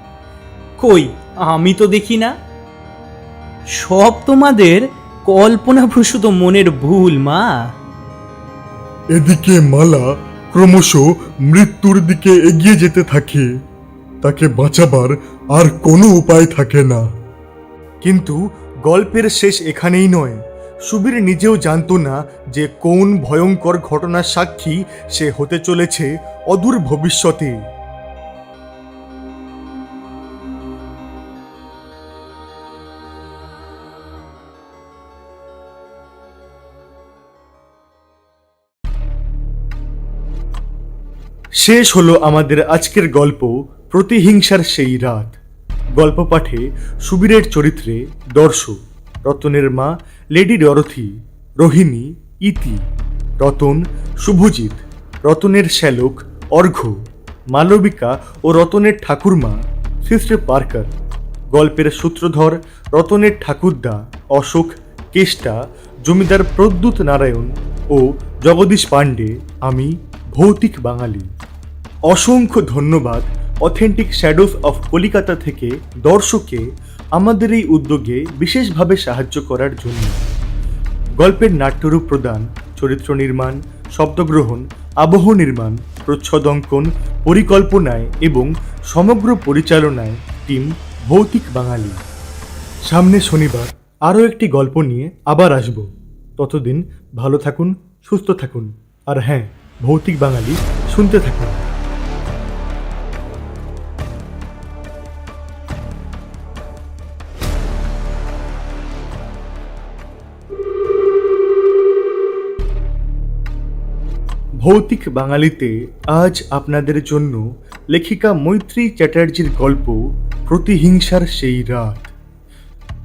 কই, আমি তো দেখি না। সব তোমাদের কল্পনাপ্রসূত মনের ভুল, মা। এদিকে মালা ক্রমশ মৃত্যুর দিকে এগিয়ে যেতে থাকে। তাকে বাঁচাবার আর কোনো উপায় থাকে না। কিন্তু গল্পের শেষ এখানেই নয়। সুবীর নিজেও জানতো না যে কোন ভয়ঙ্কর ঘটনার সাক্ষী সে হতে চলেছে অদূর ভবিষ্যতে। শেষ হলো আমাদের আজকের গল্প প্রতিহিংসার সেই রাত। গল্প পাঠে সুবীরের চরিত্রে দর্শক রতনের মা লেডি ডরথি, রোহিণী ইতি, রতন শুভজিৎ, রতনের শ্যালক অর্ঘ্য, মালবিকা ও রতনের ঠাকুরমা সিস্টার পার্কার। গল্পের সূত্রধর রতনের ঠাকুরদা অশোক কেষ্টা, জমিদার প্রদ্যুৎ নারায়ণ ও জগদীশ পাণ্ডে। আমি ভৌতিক বাঙালি। অসংখ্য ধন্যবাদ অথেন্টিক শ্যাডোজ অফ কলিকাতা থেকে দর্শককে আমাদের এই উদ্যোগে বিশেষভাবে সাহায্য করার জন্য। গল্পের নাট্যরূপ প্রদান, চরিত্র নির্মাণ, শব্দগ্রহণ, আবহ নির্মাণ, প্রচ্ছদ অঙ্কন, পরিকল্পনায় এবং সমগ্র পরিচালনায় টিম ভৌতিক বাঙালি। সামনে শনিবার আরও একটি গল্প নিয়ে আবার আসব। ততদিন ভালো থাকুন, সুস্থ থাকুন, আর হ্যাঁ, ভৌতিক বাঙালি শুনতে থাকুন। ভৌতিক বাঙালিতে আজ আপনাদের জন্য লেখিকা মৈত্রী চ্যাটার্জির গল্প প্রতিহিংসার সেই রাত।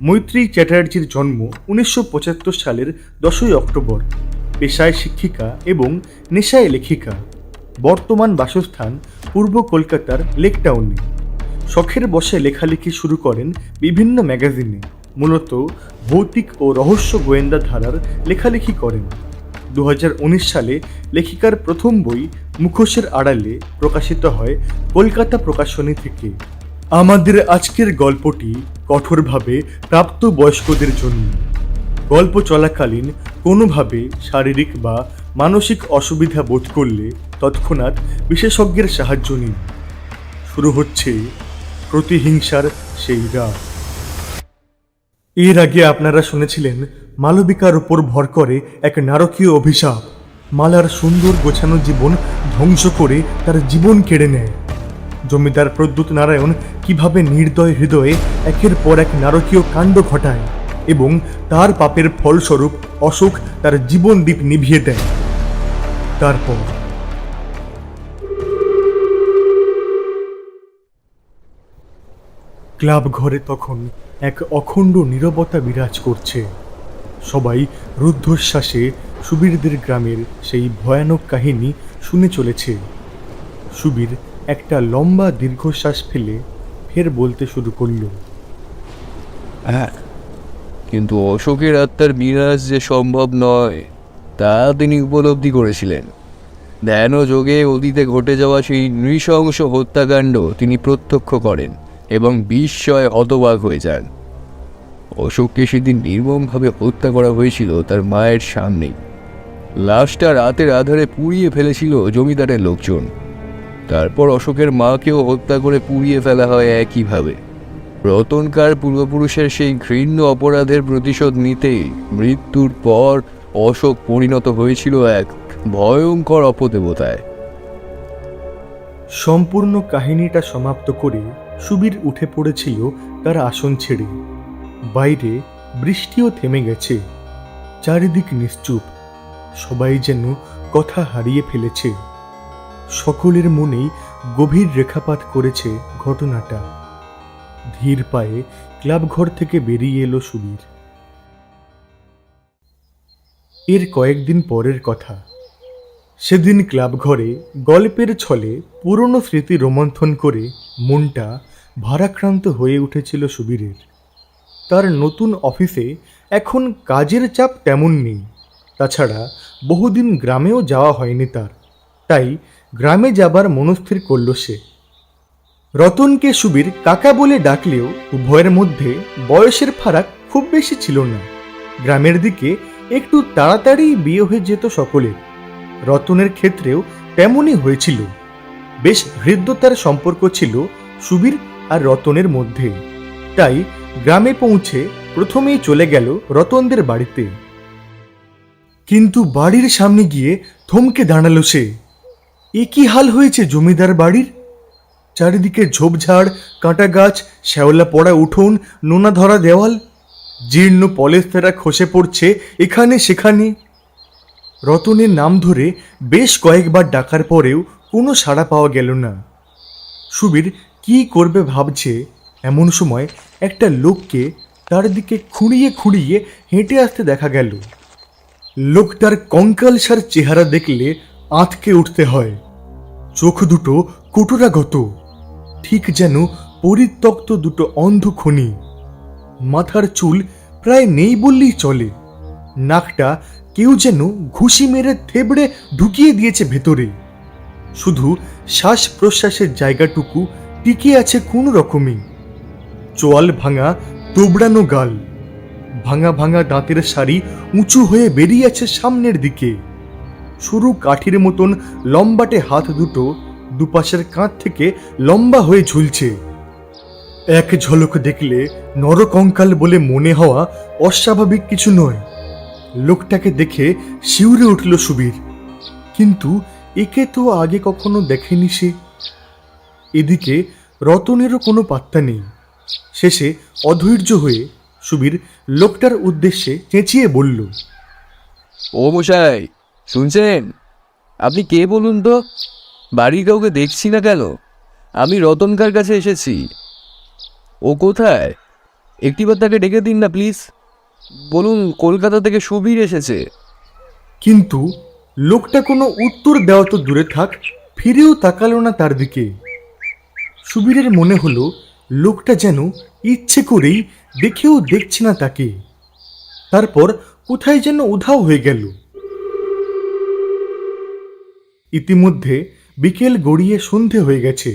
মৈত্রী চ্যাটার্জির জন্ম 1975 সালের 10ই অক্টোবর। পেশায় শিক্ষিকা এবং নেশায় লেখিকা। বর্তমান বাসস্থান পূর্ব কলকাতার লেকটাউনে। শখের বশে লেখালেখি শুরু করেন বিভিন্ন ম্যাগাজিনে। মূলত ভৌতিক ও রহস্য গোয়েন্দা ধারার লেখালেখি করেন। 2019 সালে লেখিকার প্রথম বই মুখোশের আড়ালে প্রকাশিত হয় কলকাতা প্রকাশনী থেকে। আমাদের আজকের গল্পটি কঠোরভাবে প্রাপ্তবয়স্কদের জন্য। গল্প চলাকালীন কোনোভাবে শারীরিক বা মানসিক অসুবিধা বোধ করলে তৎক্ষণাৎ বিশেষজ্ঞের সাহায্য নিন। শুরু হচ্ছে প্রতিহিংসার সেই রাত। এর আগে আপনারা শুনেছিলেন মালবিকার উপর ভর করে এক নারকীয় অভিশাপ মালার সুন্দর গোছানো জীবন ধ্বংস করে তার জীবন কেড়ে নেয়। জমিদার প্রদ্যুৎ নারায়ণ কিভাবে নির্দয় হৃদয়ে একের পর এক নারকীয় কাণ্ড ঘটায় এবং তার পাপের ফলস্বরূপ অশোক তার জীবন দ্বীপ নিভিয়ে দেয়। তারপর ক্লাব ঘরে তখন এক অখণ্ড নীরবতা বিরাজ করছে। সবাই রুদ্ধশ্বাসে সুবীরদের গ্রামের সেই ভয়ানক কাহিনী শুনে চলেছে। সুবীর একটা লম্বা দীর্ঘশ্বাস ফেলে ফের বলতে শুরু করল। হ্যাঁ, কিন্তু অশোকের আত্মার বিনাশ যে সম্ভব নয় তা তিনি উপলব্ধি করেছিলেন। ধ্যান ও যোগে অতীতে ঘটে যাওয়া সেই নৃশংস হত্যাকাণ্ড তিনি প্রত্যক্ষ করেন এবং বিস্ময়ে হতবাক হয়ে যান। অশোককে সেদিন নির্মমভাবে হত্যা করা হয়েছিল তার মায়ের সামনেই। লাশটা রাতের আধারে পুড়িয়ে ফেলেছিল জমিদারের লোকজন। তারপর অশোকের মাকেও হত্যা করে পুড়িয়ে ফেলা হয় একইভাবে। রতনকার পূর্বপুরুষের সেই ঘৃণ্য অপরাধের প্রতিশোধ নিতেই মৃত্যুর পর অশোক পরিণত হয়েছিল এক ভয়ঙ্কর অপদেবতায়। সম্পূর্ণ কাহিনীটা সমাপ্ত করে সুবীর উঠে পড়েছিল তার আসন ছেড়ে। বাইরে বৃষ্টিও থেমে গেছে। চারিদিক নিশ্চুপ। সবাই যেন কথা হারিয়ে ফেলেছে। সকলের মনেই গভীর রেখাপাত করেছে ঘটনাটা। ধীর পায়ে ক্লাবঘর থেকে বেরিয়ে এলো সুবীর। এর কয়েকদিন পরের কথা। সেদিন ক্লাবঘরে গল্পের ছলে পুরনো স্মৃতি রোমন্থন করে মনটা ভারাক্রান্ত হয়ে উঠেছিল সুবীরের। তার নতুন অফিসে এখন কাজের চাপ তেমন নেই। তাছাড়া বহুদিন গ্রামেও যাওয়া হয়নি তার। তাই গ্রামে যাবার মনস্থির করল সে। রতনকে সুবীর কাকা বলে ডাকলেও উভয়ের মধ্যে বয়সের ফারাক খুব বেশি ছিল না। গ্রামের দিকে একটু তাড়াতাড়ি বিয়ে হয়ে যেত সকলের। রতনের ক্ষেত্রেও তেমনই হয়েছিল। বেশ হৃদ্যতার সম্পর্ক ছিল সুবীর আর রতনের মধ্যে। তাই গ্রামে পৌঁছে প্রথমেই চলে গেল রতনদের বাড়িতে। কিন্তু বাড়ির সামনে গিয়ে থমকে দাঁড়ালো সে। এ কি হাল হয়েছে জমিদার বাড়ির? চারিদিকে ঝোপঝাড়, কাঁটা গাছ, শ্যাওলা পড়া উঠোন, নোনা ধরা দেওয়াল, জীর্ণ পলেস্তারা খসে পড়ছে এখানে সেখানে। রতনের নাম ধরে বেশ কয়েকবার ডাকার পরেও কোনো সাড়া পাওয়া গেল না। সুবীর কি করবে ভাবছে, এমন সময় একটা লোককে তার দিকে খুঁড়িয়ে খুঁড়িয়ে হেঁটে আসতে দেখা গেল। লোকটার কঙ্কালসার চেহারা দেখলে আঁতকে উঠতে হয়। চোখ দুটো কুটুরাগত, ঠিক যেন পরিত্যক্ত দুটো অন্ধ খনি। মাথার চুল প্রায় নেই বললেই চলে। নাকটা কেউ যেন ঘুষি মেরে থেবড়ে ঢুকিয়ে দিয়েছে ভেতরে। শুধু শ্বাস প্রশ্বাসের জায়গাটুকু টিকে আছে কোনো রকমে। চোয়াল ভাঙা, তোবড়ানো গাল, ভাঙা ভাঙা দাঁতের সারি উঁচু হয়ে বেরিয়ে আছে সামনের দিকে। সরু কাঠির মতন লম্বাটে হাত দুটো দুপাশের কাঁধ থেকে লম্বা হয়ে ঝুলছে। এক ঝলক দেখলে নরকঙ্কাল বলে মনে হওয়া অস্বাভাবিক কিছু নয়। লোকটাকে দেখে শিউরে উঠল সুবীর, কিন্তু একে তো আগে কখনো দেখেনি সে। এদিকে রতনেরও কোনো পাত্তা নেই। শেষে অধৈর্য হয়ে সুবীর লোকটার উদ্দেশ্যে চেঁচিয়ে বলল, ও মশাই, শুনছেন? আপনি কে বলুন তো? বাড়ির কাউকে দেখছি না কেন? আমি রতনকার কাছে এসেছি। ও কোথায়? একটিবার তাকে ডেকে দিন না প্লিজ। বলুন কলকাতা থেকে সুবীর এসেছে। কিন্তু লোকটা কোনো উত্তর দেওয়া তো দূরে থাক, ফিরেও তাকালো না তার দিকে। সুবীরের মনে হলো লোকটা যেন ইচ্ছে করেই দেখেও দেখছে না তাকে। তারপর কোথায় যেন উধাও হয়ে গেল। ইতিমধ্যে বিকেল গড়িয়ে সন্ধে হয়ে গেছে।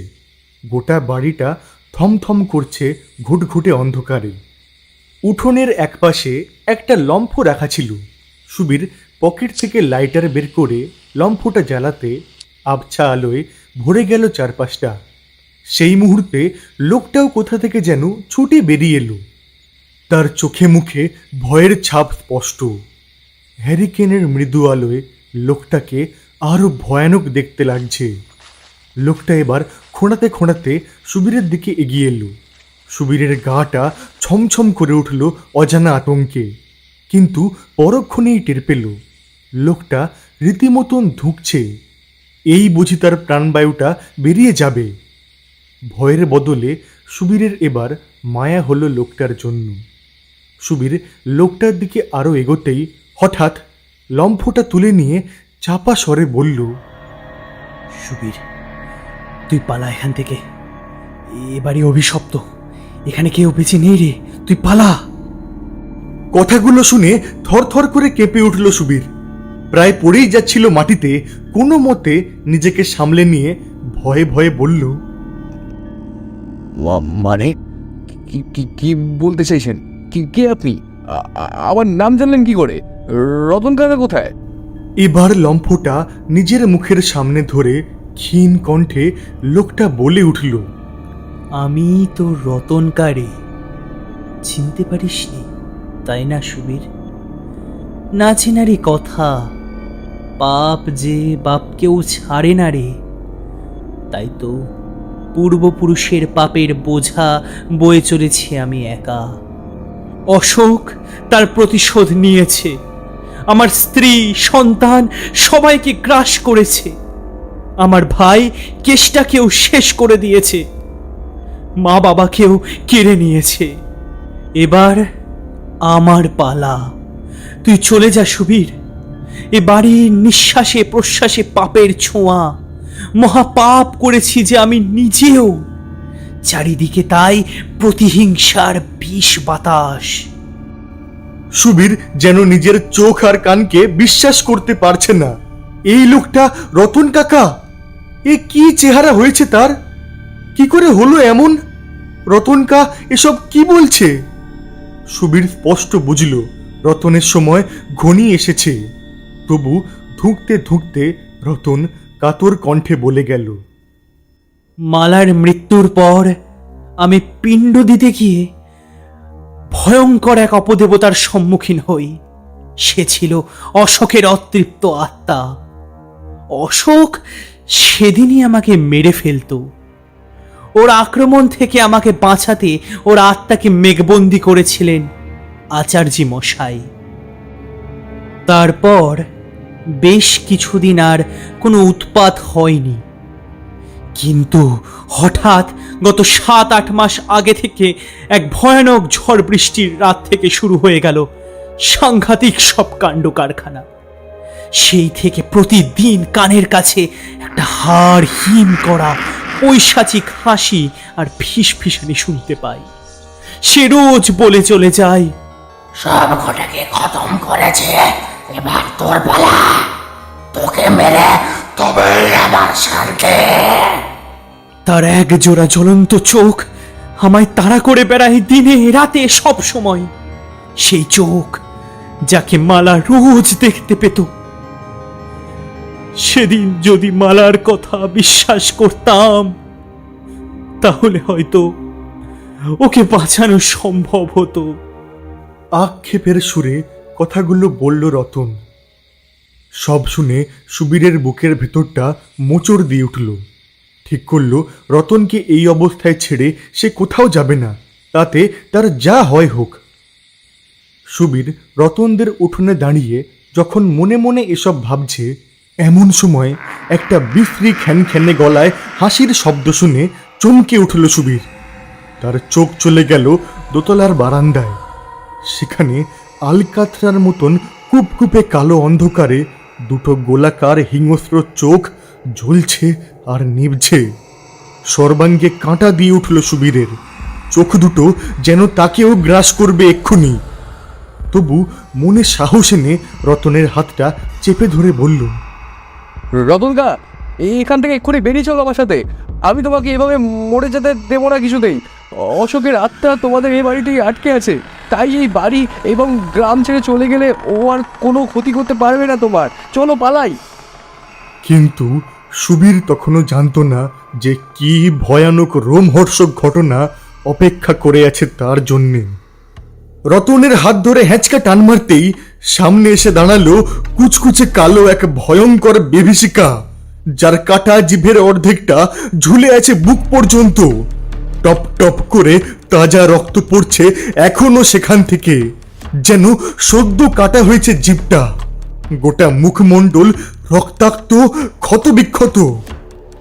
গোটা বাড়িটা থমথম করছে ঘুটঘুটে অন্ধকারে। উঠোনের একপাশে একটা লম্ফ রাখা ছিল। সুবীর পকেট থেকে লাইটার বের করে লম্ফটা জ্বালাতে আবছা আলোয় ভরে গেল চারপাশটা। সেই মুহূর্তে লোকটাও কোথা থেকে যেন ছুটে বেরিয়ে এলো। তার চোখে মুখে ভয়ের ছাপ স্পষ্ট। হ্যারিকেনের মৃদু আলোয় লোকটাকে আরো ভয়ানক দেখতে লাগছে। লোকটা এবার খোঁড়াতে খোঁড়াতে সুবীরের দিকে এগিয়ে এলো। সুবীরের গাটা ছমছম করে উঠল অজানা আতঙ্কে, কিন্তু পরক্ষণেই টের পেল লোকটা রীতিমতন ধুঁকছে। এই বুঝি তার প্রাণবায়ুটা বেরিয়ে যাবে। ভয়ের বদলে সুবীরের এবার মায়া হলো লোকটার জন্য। সুবীর লোকটার দিকে আরো এগোতেই হঠাৎ লম্ফটা তুলে নিয়ে চাপা স্বরে বলল, সুবীর, তুই পালা এখান থেকে। এবারে অভিশপ্ত, এখানে কেউ বেঁচে নেই রে, তুই পালা। কথাগুলো শুনে থরথর করে কেঁপে উঠল সুবীর। প্রায় পড়েই যাচ্ছিল মাটিতে, কোনো মতে নিজেকে সামলে নিয়ে ভয়ে ভয়ে বলল, মানে কি কি কি বলতে চাইছেন? কে আপনি? আমার নাম জানলেন কি করে? রতন কাকা কোথায়? এবার লম্ফটা নিজের মুখের সামনে ধরে ক্ষীণ কণ্ঠে লোকটা বলে উঠল, আমি তো রতনকারে। চিনতে পারিসনি তাই না সুবীর? না চেনারই কথা। পাপ যে বাপকেও ছাড়ে না রে। তাই তো পূর্বপুরুষের পাপের বোঝা বয়ে চলেছি আমি একা। অশোক তার প্রতিশোধ নিয়েছে। আমার স্ত্রী, সন্তান সবাইকে গ্রাস করেছে। আমার ভাই কেষ্টাকেও শেষ করে দিয়েছে। মা বাবাকেও কেড়ে নিয়েছে। এবার আমার পালা। তুই চলে যা সুবীর। এ বাড়ির নিঃশ্বাসে প্রশ্বাসে পাপের ছোঁয়া। মহাপাপ করেছি যে আমি নিজেও। চারিদিকে তাই প্রতিহিংসার বিষ বাতাস। সুবীর যেন নিজের চোখ আর কানকে বিশ্বাস করতে পারছে না। এই লোকটা রতন কাকা! এ কি চেহারা হয়েছে তার? কি করে হলো এমন? রতনকা এসব কি বলছে? সুবীর স্পষ্ট বুঝল রতনের সময় ঘনিয়ে এসেছে। তবু ধুঁকতে ধুঁকতে রতন কাতর কণ্ঠে বলে গেল, মালার মৃত্যুর পর আমি পিণ্ড দিতে গিয়ে ভয়ঙ্কর এক অপদেবতার সম্মুখীন হই। সে ছিল অশোকের অতৃপ্ত আত্মা। অশোক সেদিনই আমাকে মেরে ফেলতো। ওর আক্রমণ থেকে আমাকে বাঁচাতে ওর আত্মাকে মেঘবন্দি করেছিলেন আচার্যি মশাই। তারপর বেশ কিছুদিন আর কোনো উৎপাত হয়নি, কিন্তু হঠাৎ গত 7-8 মাস আগে থেকে এক ভয়ানক ঝড় বৃষ্টির রাত থেকে শুরু হয়ে গেল সাংঘাতিক সব কাণ্ড কারখানা। সেই থেকে প্রতিদিন কানের কাছে একটা হাড় হিম করা পৈশাচিক হাসি আর ফিসফিসানি শুনতে পাই। সে রোজ বলে চলে যায়, সব ঘটাকে খতম করেছে, এবার তোর পালা, তোকে মেরে তবে আমার শান্তি। তার এক জোড়া জ্বলন্ত চোখ আমায় তাড়া করে বেড়ায় দিনে রাতে সব সময়। সেই চোখ যাকে মালা রোজ দেখতে পেত। সেদিন যদি মালার কথা বিশ্বাস করতাম, তাহলে হয়তো ওকে বাঁচানো সম্ভব হতো। আক্ষেপের সুরে কথাগুলো বলল রতন। সব শুনে সুবীরের বুকের ভেতরটা মোচড় দিয়ে উঠল। ঠিক করলো রতনকে এই অবস্থায় ছেড়ে সে কোথাও যাবে না, তাতে তার যা হয় হোক। সুবীর রতনদের উঠোনে দাঁড়িয়ে যখন মনে মনে এসব ভাবছে, এমন সময় একটা বিশ্রী খ্যানখ্যানে গলায় হাসির শব্দ শুনে চমকে উঠল সুবীর। তার চোখ চলে গেল দোতলার বারান্দায়। সেখানে আলকাতরার মতন কুপকুপে কালো অন্ধকারে দুটো গোলাকার হিংস্র চোখ জ্বলছে আর নিভছে। সর্বাঙ্গে কাঁটা দিয়ে উঠল সুবীরের। চোখ দুটো যেন তাকেও গ্রাস করবে এক্ষুনি। তবু মনে সাহস এনে রতনের হাতটা চেপে ধরে বলল, রতনদা, এখান থেকে এক্ষুনি বেরিয়ে চলো আমার সাথে। আমি তোমাকে এভাবে মরে যেতে দেবো না কিছুতেই। অশোকের আত্মা তোমাদের এই বাড়িতেই আটকে আছে, তাই এই বাড়ি এবং গ্রাম ছেড়ে চলে গেলে ও আর কোনো ক্ষতি করতে পারবে না তোমার। চলো পালাই। কিন্তু সুবীর তখনও জানতো না যে কি ভয়ানক রোমহর্ষক ঘটনা অপেক্ষা করে আছে তার জন্যে। রতনের হাত ধরে হ্যাঁচকা টান মারতেই সামনে এসে দাঁড়ালো কুচকুচে কালো এক ভয়ঙ্কর বিভীষিকা, যার কাটা জিভের অর্ধেকটা ঝুলে আছে বুক পর্যন্ত। টপ টপ করে তাজা রক্ত পড়ছে এখনো সেখান থেকে, যেন সদ্য কাটা হয়েছে জিভটা। গোটা মুখমণ্ডল রক্তাক্ত, ক্ষতবিক্ষত।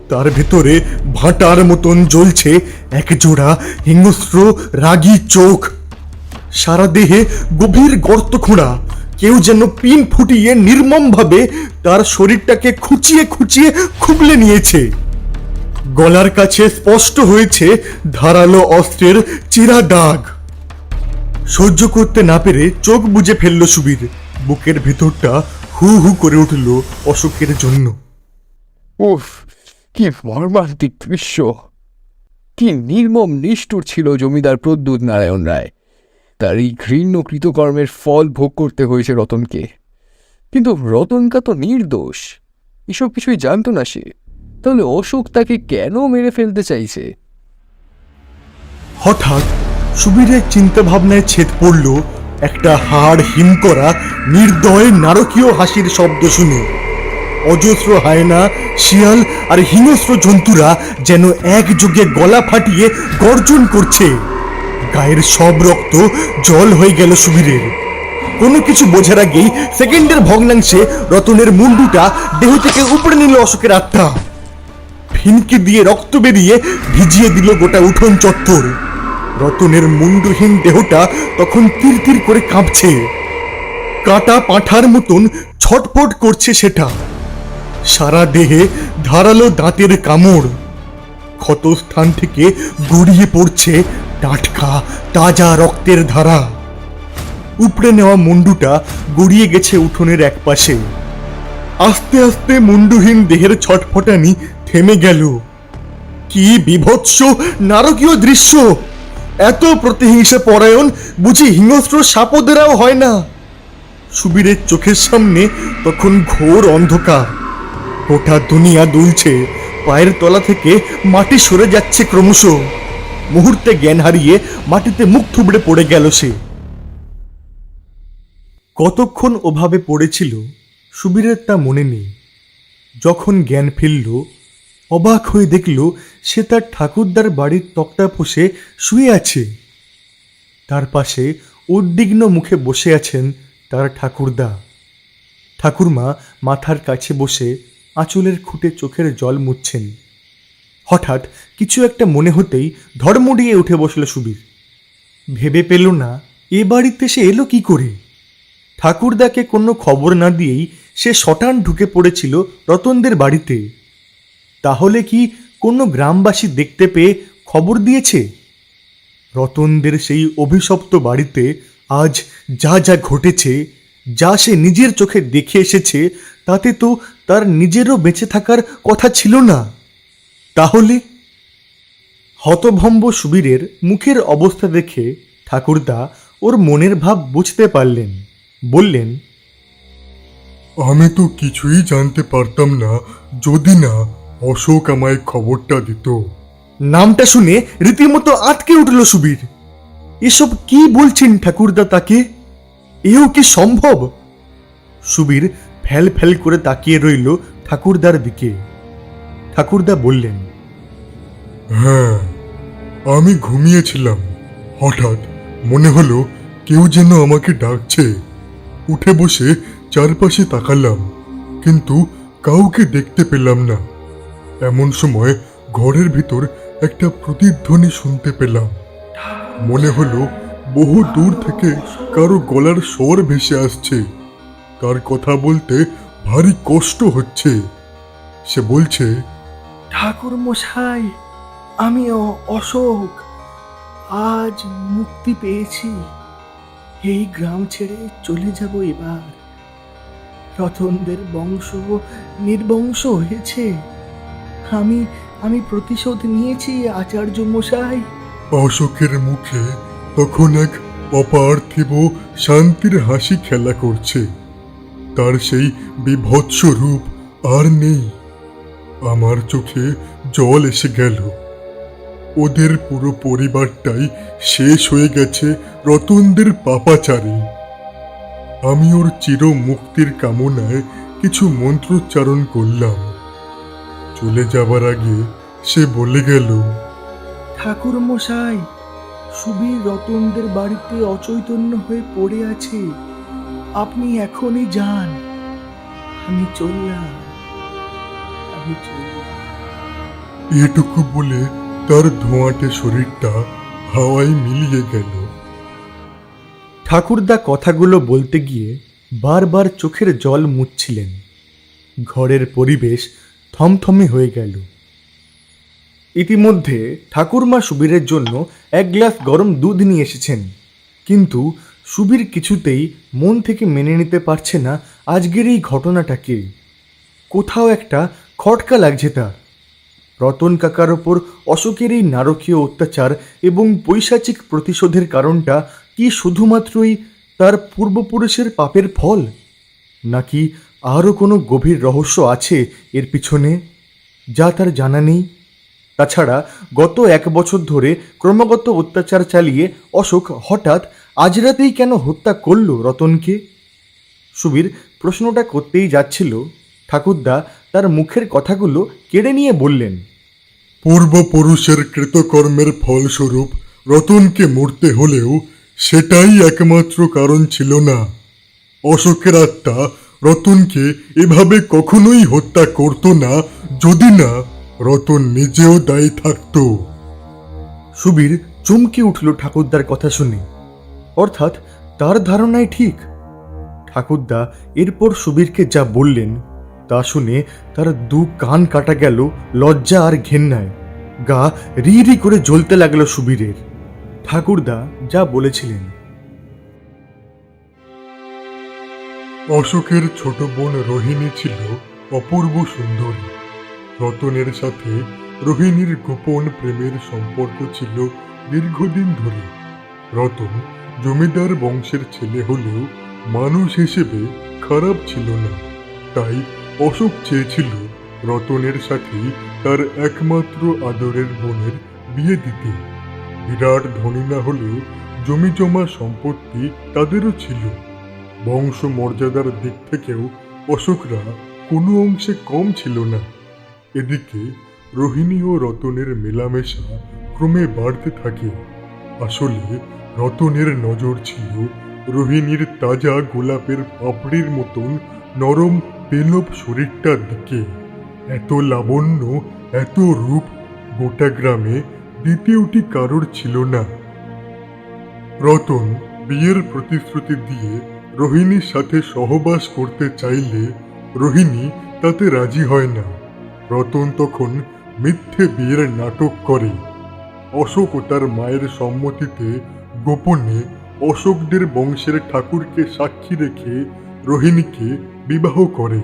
তার ভেতরে ভাটার মতন জ্বলছে এক জোড়া হিংস্র রাগী চোখ। সারা দেহে গভীর গর্ত খোঁড়া, কেউ যেন পিন ফুটিয়ে নির্মমভাবে তার শরীরটাকে খুঁচিয়ে খুঁচিয়ে খুবলে নিয়েছে। গলার কাছে স্পষ্ট হয়েছে ধারালো অস্ত্রের চিরা দাগ। সহ্য করতে না পেরে চোখ বুজে ফেলল সুবীর। বুকের ভেতরটা হু হু করে উঠল অশোকের জন্য। উফ, কি মর্মান্তিক দৃশ্য! কি নির্মম নিষ্ঠুর ছিল জমিদার প্রদ্যুৎ নারায়ণ রায়। তার এই ঘৃণ্য কৃতকর্মের ফল ভোগ করতে হয়েছে রতনকে। কিন্তু রতনকা তো নির্দোষ, এসব কিছুই জানতো না সে। তাহলে অশোক তাকে কেন মেরে ফেলতে চাইছে? হঠাৎ সুবীরের চিন্তা ভাবনায় ছেদ পড়ল একটা হাড় হিম করা নির্দয় নারকীয় হাসির শব্দ শুনে। অজস্র হায়না, শিয়াল আর হিংস্র জন্তুরা যেন একযোগে গলা ফাটিয়ে গর্জন করছে। গায়ের সব রক্ত জল হয়ে গেল সুবীরের। কোনো কিছু বোঝার আগেই সেকেন্ডের ভগ্নাংশে রতনের মুন্ডুটা দেহ থেকে উপড়ে নিল অশোকের আত্মা। ফিনকি দিয়ে রক্ত বেরিয়ে ভিজিয়ে দিল গোটা উঠোন চত্বর। রতনের মুন্ডুহীন দেহটা তখন তীর তীর করে কাঁপছে। কাটা পাঁঠার মতন ছটফট করছে সেটা। সারা দেহে ধারালো দাঁতের কামড়। ক্ষতস্থান থেকে গড়িয়ে পড়ছে টাটকা তাজা রক্তের ধারা। উপড়ে নেওয়া মুন্ডুটা গড়িয়ে গেছে উঠোনের একপাশে। আস্তে আস্তে মুন্ডুহীন দেহের ছটফটানি থেমে গেল। কি বিভৎস নারকীয় দৃশ্য! এত প্রতিহিংসা পরায়ণ বুঝি হিংস্র সাপদেরাও হয় না। সুবীরের চোখের সামনে তখন ঘোর অন্ধকার। গোটা দুনিয়া দুলছে, পায়ের তলা থেকে মাটি সরে যাচ্ছে ক্রমশ। মুহূর্তে জ্ঞান হারিয়ে মাটিতে মুখ থুবড়ে পড়ে গেল সে। কতক্ষণ ওভাবে পড়েছিল সুবীরের তা মনে নেই। যখন জ্ঞান ফিরল, অবাক হয়ে দেখল সে তার ঠাকুরদার বাড়ির তক্তাপোষে শুয়ে আছে। তার পাশে উদ্বিগ্ন মুখে বসে আছেন তার ঠাকুরদা। ঠাকুরমা মাথার কাছে বসে আঁচলের খুঁটে চোখের জল মুছছেন। হঠাৎ কিছু একটা মনে হতেই ধড়মড়িয়ে উঠে বসল সুবীর। ভেবে পেল না এ বাড়িতে সে এলো কি করে। ঠাকুরদাকে কোনো খবর না দিয়েই সে শটান ঢুকে পড়েছিল রতনদের বাড়িতে। তাহলে কি কোনো গ্রামবাসী দেখতে পেয়ে খবর দিয়েছে? রতনদের সেই অভিশপ্ত বাড়িতে আজ যা যা ঘটেছে, যা সে নিজের চোখে দেখে এসেছে, তাতে তো তার নিজেরও বেঁচে থাকার কথা ছিল না। তাহলে হতভম্ব সুবীরের মুখের অবস্থা দেখে ঠাকুরদা ওর মনের ভাব বুঝতে পারলেন। বললেন, আমি তো কিছুই জানতে পারতাম না যদি না অশোক আমায় খবরটা দিত। নামটা শুনে রীতিমতো আটকে উঠল সুবীর। এসব কি বলছেন ঠাকুরদা তাকে? এও কি সম্ভব? সুবীর ফ্যাল ফ্যাল করে তাকিয়ে রইল ঠাকুরদার দিকে। ঠাকুরদা বললেন, হ্যাঁ, আমি ঘুমিয়েছিলাম। হঠাৎ মনে হলো কেউ যেন আমাকে ডাকছে। উঠে বসে চারপাশে তাকালাম, কিন্তু কাউকে দেখতে পেলাম না। এমন সময় ঘরের ভিতর একটা প্রতিধ্বনি শুনতে পেলাম। মনে হলো বহু দূর থেকে কারো গলার স্বর ভেসে আসছে। তার কথা বলতে ভারী কষ্ট হচ্ছে। সে বলছে, ঠাকুর মশাই, আমি অশোক। আজ মুক্তি পেয়েছি। এই গ্রাম ছেড়ে চলে যাব এবার। রতনদের বংশ নির্বংশ হয়েছে। আমি প্রতিশোধ নিয়েছি আচার্য মশাই। অশোকের মুখে তখন এক অপার্থিব শান্তির হাসি খেলা করছে। তার সেই বিভৎস রূপ আর নেই। আমার চোখে জল এসে গেল। ওদের পুরো পরিবারটাই শেষ হয়ে গেছে রতনদের পাপাচারে। আমি ওর চির মুক্তির কামনায় কিছু মন্ত্রোচ্চারণ করলাম। চলে যাবার আগে সে বলে গেল, ঠাকুর মশাই, সুবীর রতনদের বাড়িতে অচৈতন্য হয়ে পড়ে আছে। আপনি এখনই যান। আমি চললাম। এটুকু বলে তার ধোঁয়াটে শরীরটা হাওয়ায় মিলিয়ে গেল। ঠাকুরদা কথাগুলো বলতে গিয়ে বারবার চোখের জল মুছছিলেন। ঘরের পরিবেশ থমথমে হয়ে গেল। ইতিমধ্যে ঠাকুরমা সুবীরের জন্য এক গ্লাস গরম দুধ নিয়ে এসেছেন, কিন্তু সুবীর কিছুতেই মন থেকে মেনে নিতে পারছে না আজকের এই ঘটনাটাকে। কোথাও একটা খটকা লাগছে তার। রতন কাকার ওপর অশোকের এই নারকীয় অত্যাচার এবং পৈশাচিক প্রতিশোধের কারণটা কি শুধুমাত্রই তার পূর্বপুরুষের পাপের ফল, নাকি আরও কোনো গভীর রহস্য আছে এর পিছনে, যা তার জানা নেই? তাছাড়া গত 1 বছর ধরে ক্রমাগত অত্যাচার চালিয়ে অশোক হঠাৎ আজ রাতেই কেন হত্যা করল রতনকে? সুবীর প্রশ্নটা করতেই যাচ্ছিল, ঠাকুরদা তার মুখের কথাগুলো কেড়ে নিয়ে বললেন, পূর্বপুরুষের কৃতকর্মের ফলস্বরূপ রতনকে মরতে হলেও সেটাই একমাত্র কারণ ছিল না। অশোকের আত্মা রতনকে এভাবে কখনোই হত্যা করত না যদি না রতন নিজেও দায়ী থাকত। সুবীর চমকে উঠল ঠাকুরদার কথা শুনে। অর্থাৎ তার ধারণাই ঠিক। ঠাকুরদা এরপর সুবীরকে যা বললেন তা শুনে তার 2 কান কাটা গেল লজ্জা আর ঘেন্নায়। গা রি রি করে জ্বলতে লাগলো সুবীরের। ঠাকুরদা যা বলেছিলেন, অশোকের ছোট বোন রোহিণী ছিল অপূর্ব সুন্দরী। রতনের সাথে রোহিণীর গোপন প্রেমের সম্পর্ক ছিল দীর্ঘদিন ধরে। রতন জমিদার বংশের ছেলে হলেও মানুষ হিসেবে খারাপ ছিল না। তাই অশোক চেয়েছিল রতনের সাথে তার একমাত্র আদরের বোনের বিয়ে দিতে। বিরাট ধনী না হলেও জমি জমা সম্পত্তি তাদেরও ছিল। বংশ মর্যাদার দিক থেকেও অশোকরা কোনো অংশে কম ছিল না। এদিকে রোহিণী ও রতনের মেলামেশা ক্রমে বাড়তে থাকে। আসলে রতনের নজর ছিল রোহিণীর তাজা গোলাপের পাপড়ির মতন নরম পেলব শরীরটার দিকে। এত লাবণ্য, এত রূপ গোটা গ্রামে দ্বিতীয়টি কারোর ছিল না। রতন বিয়ের প্রতিশ্রুতি দিয়ে রোহিণীর সাথে সহবাস করতে চাইলে রোহিণী তাতে রাজি হয় না। রতন তখন মিথ্যে বিয়ের নাটক করে। অশোক ও তার মায়ের সম্মতিতে গোপনে অশোকদের বংশের ঠাকুরকে সাক্ষী রেখে রোহিণীকে বিবাহ করে।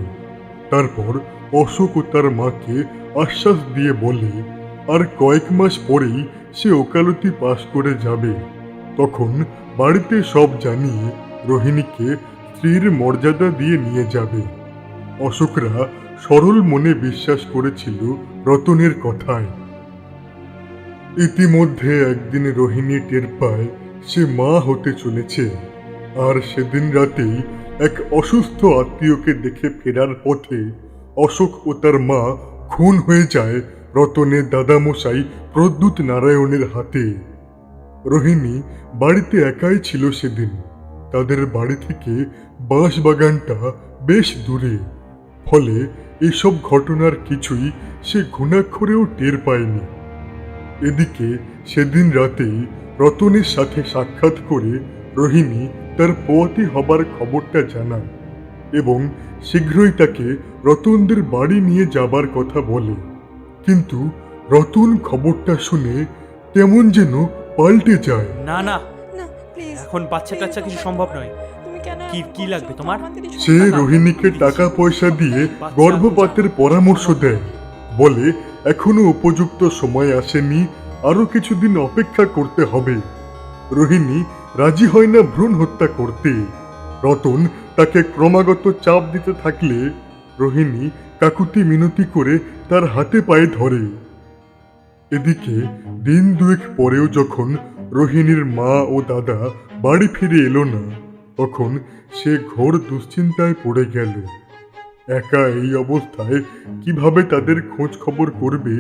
তারপর অশোক ও তার মাকে আশ্বাস দিয়ে বলে আর কয়েক মাস পরেই সে ওকালতি পাশ করে যাবে। তখন বাড়িতে সব জানিয়ে রোহিণীকে স্ত্রীর মর্যাদা দিয়ে নিয়ে যাবে। অশোকরা সরল মনে বিশ্বাস করেছিল রতনের কথায়। ইতিমধ্যে একদিন রোহিণী টের পায় সে মা হতে চলেছে। আর সেদিন রাতেই এক অসুস্থ আত্মীয়কে দেখে ফেরার পথে অশোক ও তার মা খুন হয়ে যায় রতনের দাদামশাই প্রদ্যুৎ নারায়ণের হাতে। রোহিণী বাড়িতে একাই ছিল সেদিন। তাদের বাড়ি থেকে বাঁশবাগানটা বেশ দূরে, ফলে এসব ঘটনার কিছুই সে ঘুণাক্ষরেও টের পায়নি। এদিকে সেদিন রাতেই রতনের সাথে সাক্ষাৎ করে রোহিণী তার পোয়াতি হবার খবরটা জানায় এবং শীঘ্রই তাকে রতনদের বাড়ি নিয়ে যাবার কথা বলে। কিন্তু রতন খবরটা শুনে কেমন যেন পাল্টে যায়। না না, না প্লিজ এখন বাচ্চা টাচ্চা কিছু সম্ভব নয়। তুমি কেন কি লাগবে তোমার? সে রোহিণীকে টাকা পয়সা দিয়ে গর্ভপাতের পরামর্শ দেয়, বলে এখনো উপযুক্ত সময় আসেনি, আরো কিছুদিন অপেক্ষা করতে হবে। রোহিণী রাজি হয় না ভ্রূণ হত্যা করতে। রতন তাকে ক্রমাগত চাপ দিতে থাকলে রোহিণী কাকুতি মিনতি করে তার হাতে পায়ে ধরে। এদিকে দিন দুয়েক পরেও যখন রোহিণীর মা ও দাদা বাড়ি ফিরে এলো না, তখন সে ঘোর দুশ্চিন্তায় পড়ে গেল। একা এই অবস্থায় কিভাবে তাদের খোঁজ খবর করবে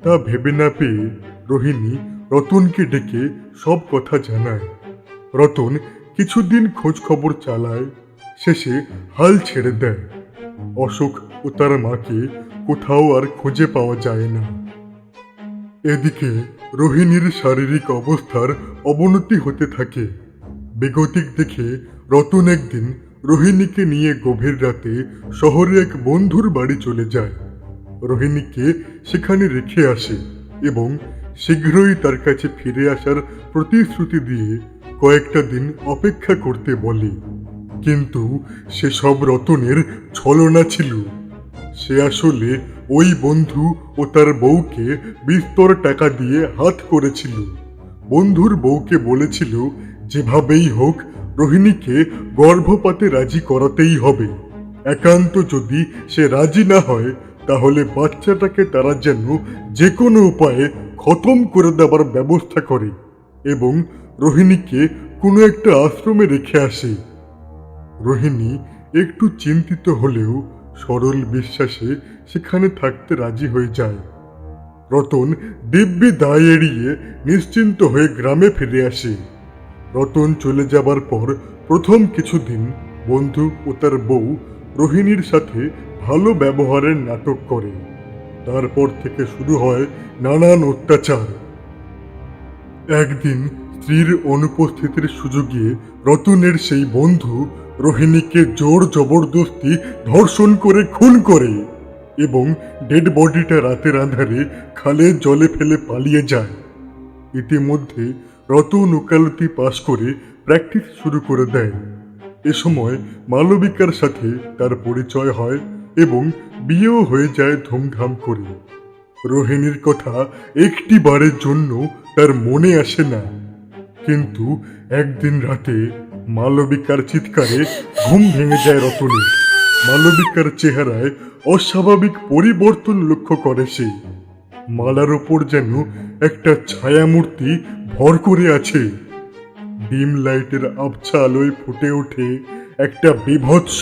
তা ভেবে না পেয়ে রোহিণী রতনকে ডেকে সব কথা জানায়। রতন কিছুদিন খোঁজ খবর চালায়, শেষে হাল ছেড়ে দেয়। অশোক ও তার মাকে কোথাও আর খুঁজে পাওয়া যায় না। এদিকে রোহিণীর শারীরিক অবস্থার অবনতি হতে থাকে। বেগতিক দেখে রতন একদিন রোহিণীকে নিয়ে গভীর রাতে শহরে এক বন্ধুর বাড়ি চলে যায়। রোহিণীকে সেখানে রেখে আসে এবং শীঘ্রই তার কাছে ফিরে আসার প্রতিশ্রুতি দিয়ে কয়েকটা দিন অপেক্ষা করতে বলে। কিন্তু সেসব রতনের ছলনা ছিল। সে আসলে ওই বন্ধু ও তার বউকে বিস্তর টাকা দিয়ে হাত করেছিল। বন্ধুর বউকে বলেছিল যেভাবেই হোক রোহিণীকে গর্ভপাতে রাজি করাতেই হবে। একান্ত যদি সে রাজি না হয় তাহলে বাচ্চাটাকে তারা যেন যে কোনো উপায়ে খতম করে দেবার ব্যবস্থা করে এবং রোহিণীকে কোনো একটা আশ্রমে রেখে আসে। রোহিণী একটু চিন্তিত হলেও সরল বিশ্বাসে সেখানে থাকতে রাজি হয়ে যায়। রতন দিব্যি দায় এড়িয়ে নিশ্চিন্ত হয়ে গ্রামে ফিরে আসে। রতন চলে যাবার পর প্রথম কিছুদিন বন্ধু ও তার বউ রোহিণীর সাথে ভালো ব্যবহারের নাটক করে। তারপর থেকে শুরু হয় নানান অত্যাচার। একদিন স্ত্রীর অনুপস্থিতির সুযোগে রতনের সেই বন্ধু রোহিণীকে জোর জবরদস্তি ধর্ষণ করে খুন করে এবং ডেড বডিটা রাতের আঁধারে খালের জলে ফেলে পালিয়ে যায়। ইতিমধ্যে রতন ওকালতি পাশ করে প্র্যাকটিস শুরু করে দেয়। এ সময় মালবিকার সাথে তার পরিচয় হয় এবং বিয়েও হয়ে যায় ধুমধাম করে। রোহিণীর কথা একটি বারের জন্য তার মনে আসে না, কিন্তু একদিন রাতে মালবিকার চিৎকারে ঘুম ভেঙে যায় রতনের। মালবিকার চেহারায় অস্বাভাবিক পরিবর্তন লক্ষ্য করে সে। মালার ওপর যেন একটা ছায়ামূর্তি ভর করে আছে। ডিম লাইটের আবছা আলোয় ফুটে ওঠে একটা বিভৎস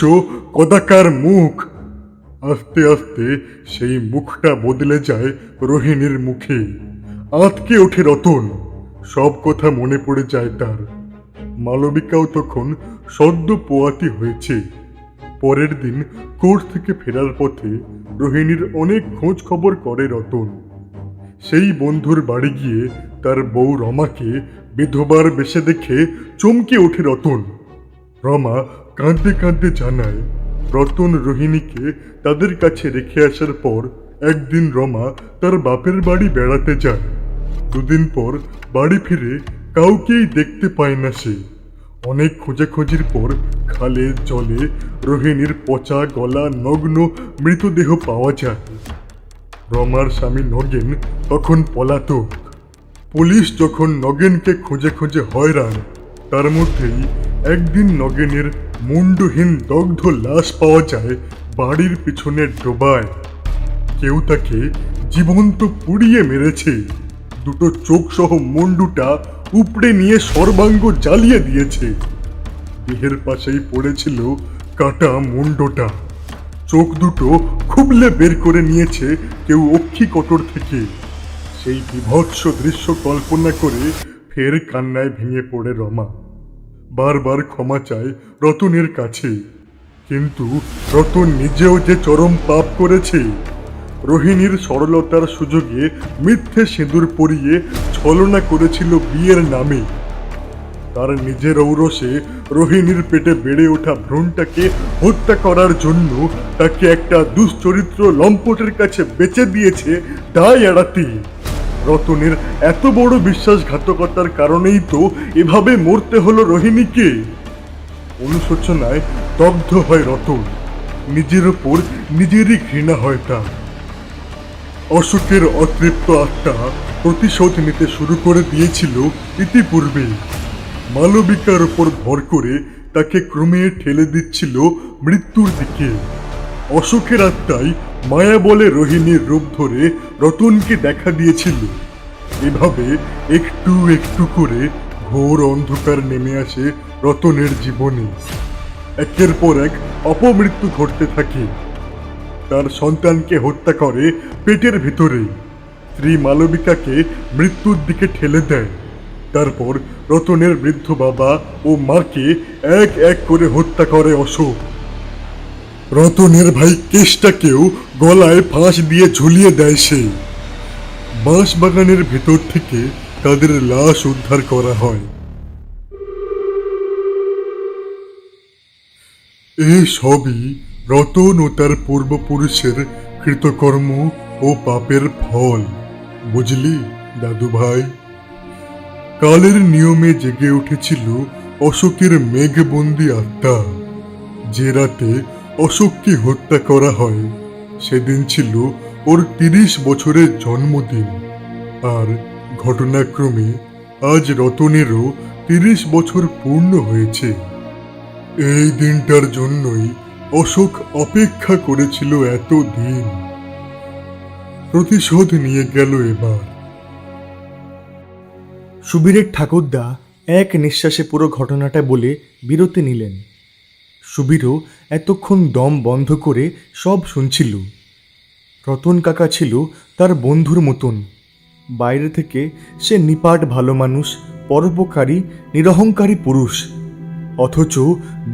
কদাকার মুখ। আস্তে আস্তে সেই মুখটা বদলে যায় রোহিণীর মুখে। আঁতকে ওঠে রতন, সব কথা মনে পড়ে যায় তার। মালবিকাও তখন সদ্য পোয়াতি হয়েছে। পরের দিন কোর্ট থেকে ফেরার পথে রোহিণীর অনেক খোঁজ খবর করে রতন। সেই বন্ধুর বাড়ি গিয়ে তার বউ রমাকে বিধবার বেশে দেখে চমকে ওঠে রতন। রমা কাঁদতে কাঁদতে জানায়, রতন রোহিণীকে তাদের কাছে রেখে আসার পর একদিন রমা তার বাপের বাড়ি বেড়াতে যায়। দুদিন পর বাড়ি ফিরে কাউকেই দেখতে পায় না সে। অনেক খোঁজাখুঁজির পর খালের জলে রোহিণীর পচা গলা নগ্ন মৃতদেহ পাওয়া যায়। রমার স্বামী নগেন তখন পলাতক। পুলিশ যখন নগেনকে খুঁজে খুঁজে হয়রান, তার মধ্যেই একদিন নগেনের মুন্ডহীন দগ্ধ লাশ পাওয়া যায় বাড়ির পিছনের ডোবায়। কেউ তাকে জীবন্ত পুড়িয়ে মেরেছে। দুটো চোখ সহ মুন্ডুটা উপড়ে নিয়ে সর্বাঙ্গ জ্বালিয়ে দিয়েছে। দেহের পাশেই পড়েছিল কাটা মুন্ডটা। চোখ দুটো খুবলে বের করে নিয়েছে কেউ অক্ষি কটর থেকে। সেই বিভৎস দৃশ্য কল্পনা করে ফের কান্নায় ভেঙে পড়ে রমা। বারবার ক্ষমা চায় রতনের কাছে, কিন্তু রতন নিজেও যে চরম পাপ করেছে। রোহিণীর সরলতার সুযোগে মিথ্যে সিঁদুর পরিয়ে ছলনা করেছিল বিয়ের নামে। তার নিজের ঔরসে রোহিণীর পেটে বেড়ে ওঠা ভ্রূণটাকে হত্যা করার জন্য তাকে একটা দুশ্চরিত্র লম্পটের কাছে বেচে দিয়েছে দায় এড়াতে। রতনের এত বড় বিশ্বাসঘাতকতার কারণেই তো এভাবে মরতে হলো রোহিণীকে। অনুশোচনায় দগ্ধ হয় রতন। নিজের ওপর নিজেরই ঘৃণা হয় তার। অশোকের অতৃপ্ত আত্মা প্রতিশোধ নিতে শুরু করে দিয়েছিল ইতিপূর্বে। মালবিকার উপর ভর করে তাকে ক্রমে ঠেলে দিচ্ছিল মৃত্যুর দিকে। অশোকের আত্মাই মায়া বলে রোহিণীর রূপ ধরে রতনকে দেখা দিয়েছিল। এভাবে একটু একটু করে ঘোর অন্ধকার নেমে আসে রতনের জীবনে। একের পর এক অপমৃত্যু ঘটতে থাকে। তার সন্তানকে হত্যা করে পেটের ভিতরে। স্ত্রী মালবিকাকে মৃত্যুর দিকে ঠেলে দেয়। তারপর রতনের বৃদ্ধ বাবা ও মাকে এক এক করে হত্যা করে অশোক। রতনের ভাই কেষ্টাকেও গলায় ফাঁস দিয়ে ঝুলিয়ে দেয় সে। বাঁশবাগানের ভেতর থেকে তাদের লাশ উদ্ধার করা হয়। এই সবই রতন ও তার পূর্বপুরুষের কৃতকর্ম ও পাপের ফল, বুঝলি দাদু ভাই? কালের নিয়মে জেগে উঠেছিল অশোকের মেঘবন্দি আত্মা। যে রাতে অশোককে হত্যা করা হয় সেদিন ছিল ওর 30 বছরের জন্মদিন। আর ঘটনাক্রমে আজ রতনেরও 30 বছর পূর্ণ হয়েছে। এই দিনটার জন্যই অশোক অপেক্ষা করেছিল এত দিন। প্রতিশোধ নিয়ে গেল এবার। সুবীরের ঠাকুরদা এক নিঃশ্বাসে পুরো ঘটনাটা বলে বিরতি নিলেন। সুবীরও এতক্ষণ দম বন্ধ করে সব শুনছিল। রতন কাকা ছিল তার বন্ধুর মতন। বাইরে থেকে সে নিপাট ভালো মানুষ, পরোপকারী, নিরহংকারী পুরুষ। অথচ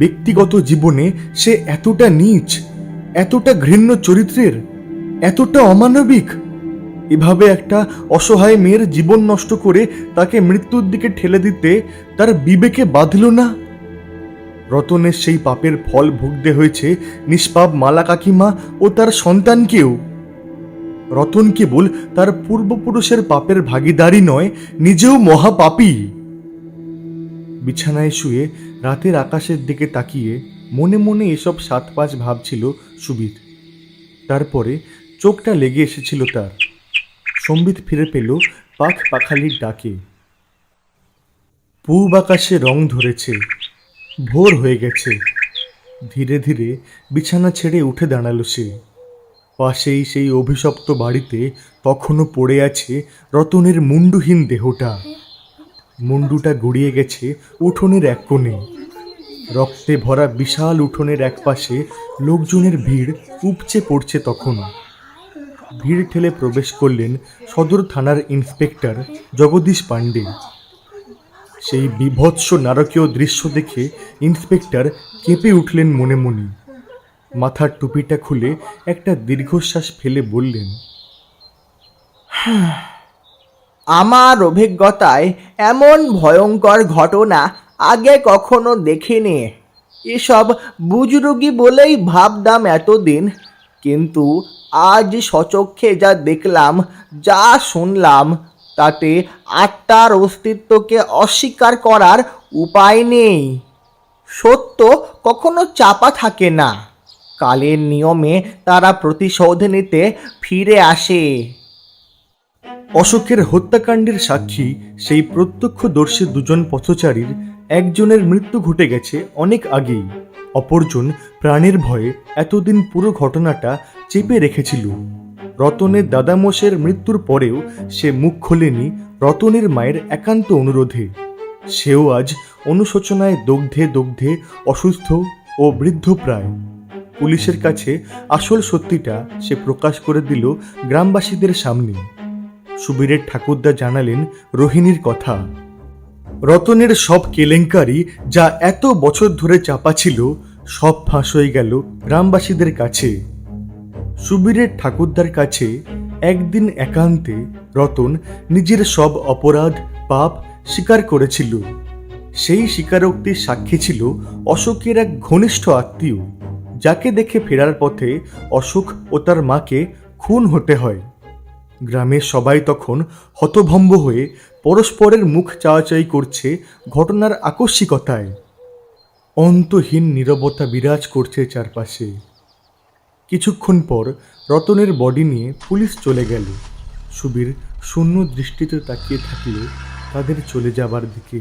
ব্যক্তিগত জীবনে সে এতটা নীচ, এতটা ঘৃণ্য চরিত্রের, এতটা অমানবিক। এভাবে একটা অসহায় মেয়ের জীবন নষ্ট করে তাকে মৃত্যুর দিকে ঠেলে দিতে তার বিবেকে বাঁধল না। রতনের সেই পাপের ফল ভুগতে হয়েছে নিষ্পাপ মালা কাকিমা ও তার সন্তানকেও। রতন কেবল তার পূর্বপুরুষের পাপের ভাগীদারি নয়, নিজেও মহাপাপী। বিছানায় শুয়ে রাতের আকাশের দিকে তাকিয়ে মনে মনে এসব 7-5 ভাবছিল সুবীর। তারপরে চোখটা লেগে এসেছিল তার। সম্বিত ফিরে পেল পাখ পাখালির ডাকে। পূব আকাশে রং ধরেছে, ভোর হয়ে গেছে। ধীরে ধীরে বিছানা ছেড়ে উঠে দাঁড়ালো সে। পাশেই সেই অভিশপ্ত বাড়িতে তখনও পড়ে আছে রতনের মুন্ডুহীন দেহটা। মুন্ডুটা গড়িয়ে গেছে উঠোনের এক কোণে। রক্তে ভরা বিশাল উঠোনের একপাশে লোকজনের ভিড় উপচে পড়ছে তখন। ভিড় ঠেলে প্রবেশ করলেন সদর থানার ইন্সপেক্টর জগদীশ পাণ্ডে। সেই বীভৎস নারকীয় দৃশ্য দেখে ইন্সপেক্টর কেঁপে উঠলেন মনে মনে। মাথার টুপিটা খুলে একটা দীর্ঘশ্বাস ফেলে বললেন, আমার অভিজ্ঞতায় এমন ভয়ঙ্কর ঘটনা আগে কখনো দেখিনি। এসব বুজরুগি বলেই ভাবতাম এতদিন, কিন্তু আজ সচক্ষে যা দেখলাম, যা শুনলাম, তাতে আত্মার অস্তিত্বকে অস্বীকার করার উপায় নেই। সত্য কখনো চাপা থাকে না, কালের নিয়মে তারা প্রতিশোধ নিতে ফিরে আসে। অশোকের হত্যাকাণ্ডের সাক্ষী সেই প্রত্যক্ষদর্শী দুজন পথচারীর একজনের মৃত্যু ঘটে গেছে অনেক আগেই, অপরজন প্রাণের ভয়ে এতদিন পুরো ঘটনাটা চেপে রেখেছিল। রতনের দাদামশের মৃত্যুর পরেও সে মুখ খোলেনি রতনের মায়ের একান্ত অনুরোধে। সেও আজ অনুশোচনায় দগ্ধে দগ্ধে অসুস্থ ও বৃদ্ধপ্রায়। পুলিশের কাছে আসল সত্যিটা সে প্রকাশ করে দিল গ্রামবাসীদের সামনে। সুবীরের ঠাকুরদা জানালেন রোহিণীর কথা। রতনের সব কেলেঙ্কারি যা এত বছর ধরে চাপা ছিল, সব ফাঁস হয়ে গেল গ্রামবাসীদের কাছে। সুবীরের ঠাকুরদার কাছে একদিন একান্তে রতন নিজের সব অপরাধ পাপ স্বীকার করেছিল। সেই স্বীকারোক্তির সাক্ষী ছিল অশোকের এক ঘনিষ্ঠ আত্মীয়, যাকে দেখে ফেরার পথে অশোক ও তার মাকে খুন হতে হয়। গ্রামের সবাই তখন হতভম্ব হয়ে পরস্পরের মুখ চাওয়াচাই করছে ঘটনার আকস্মিকতায়। অন্তহীন নীরবতা বিরাজ করছে চারপাশে। কিছুক্ষণ পর রতনের বডি নিয়ে পুলিশ চলে গেল। সুবীর শূন্য দৃষ্টিতে তাকিয়ে থাকলে তাদের চলে যাবার দিকে।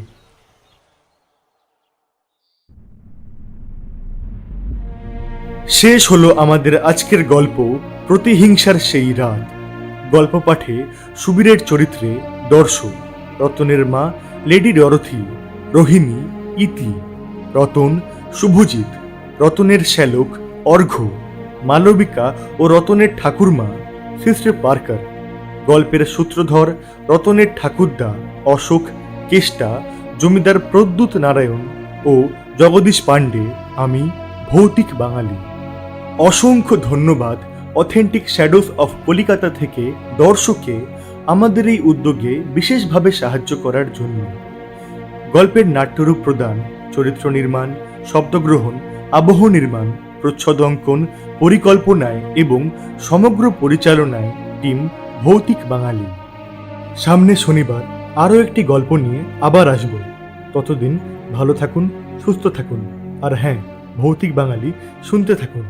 শেষ হলো আমাদের আজকের গল্প প্রতিহিংসার সেই রাত। গল্প পাঠে সুবীরের চরিত্রে দর্শক রতনের মা লেডি ডরথি, রোহিণী ইতি, রতন শুভজিৎ, রতনের শ্যালক অর্ঘ্য, মালবিকা ও রতনের ঠাকুরমা সিস্টার পার্কার। গল্পের সূত্রধর রতনের ঠাকুরদা অশোক কেষ্টা, জমিদার প্রদ্যুৎ নারায়ণ ও জগদীশ পাণ্ডে। আমি ভৌতিক বাঙালি। অসংখ্য ধন্যবাদ অথেন্টিক শ্যাডোস অফ কলিকাতা থেকে দর্শককে আমাদের এই উদ্যোগে বিশেষভাবে সাহায্য করার জন্য। গল্পের নাট্যরূপ প্রদান, চরিত্র নির্মাণ, শব্দগ্রহণ, আবহ নির্মাণ, প্রচ্ছদ অঙ্কন, পরিকল্পনায় এবং সমগ্র পরিচালনায় টিম ভৌতিক বাঙালি। সামনে শনিবার আরও একটি গল্প নিয়ে আবার আসব। ততদিন ভালো থাকুন, সুস্থ থাকুন, আর হ্যাঁ, ভৌতিক বাঙালি শুনতে থাকুন।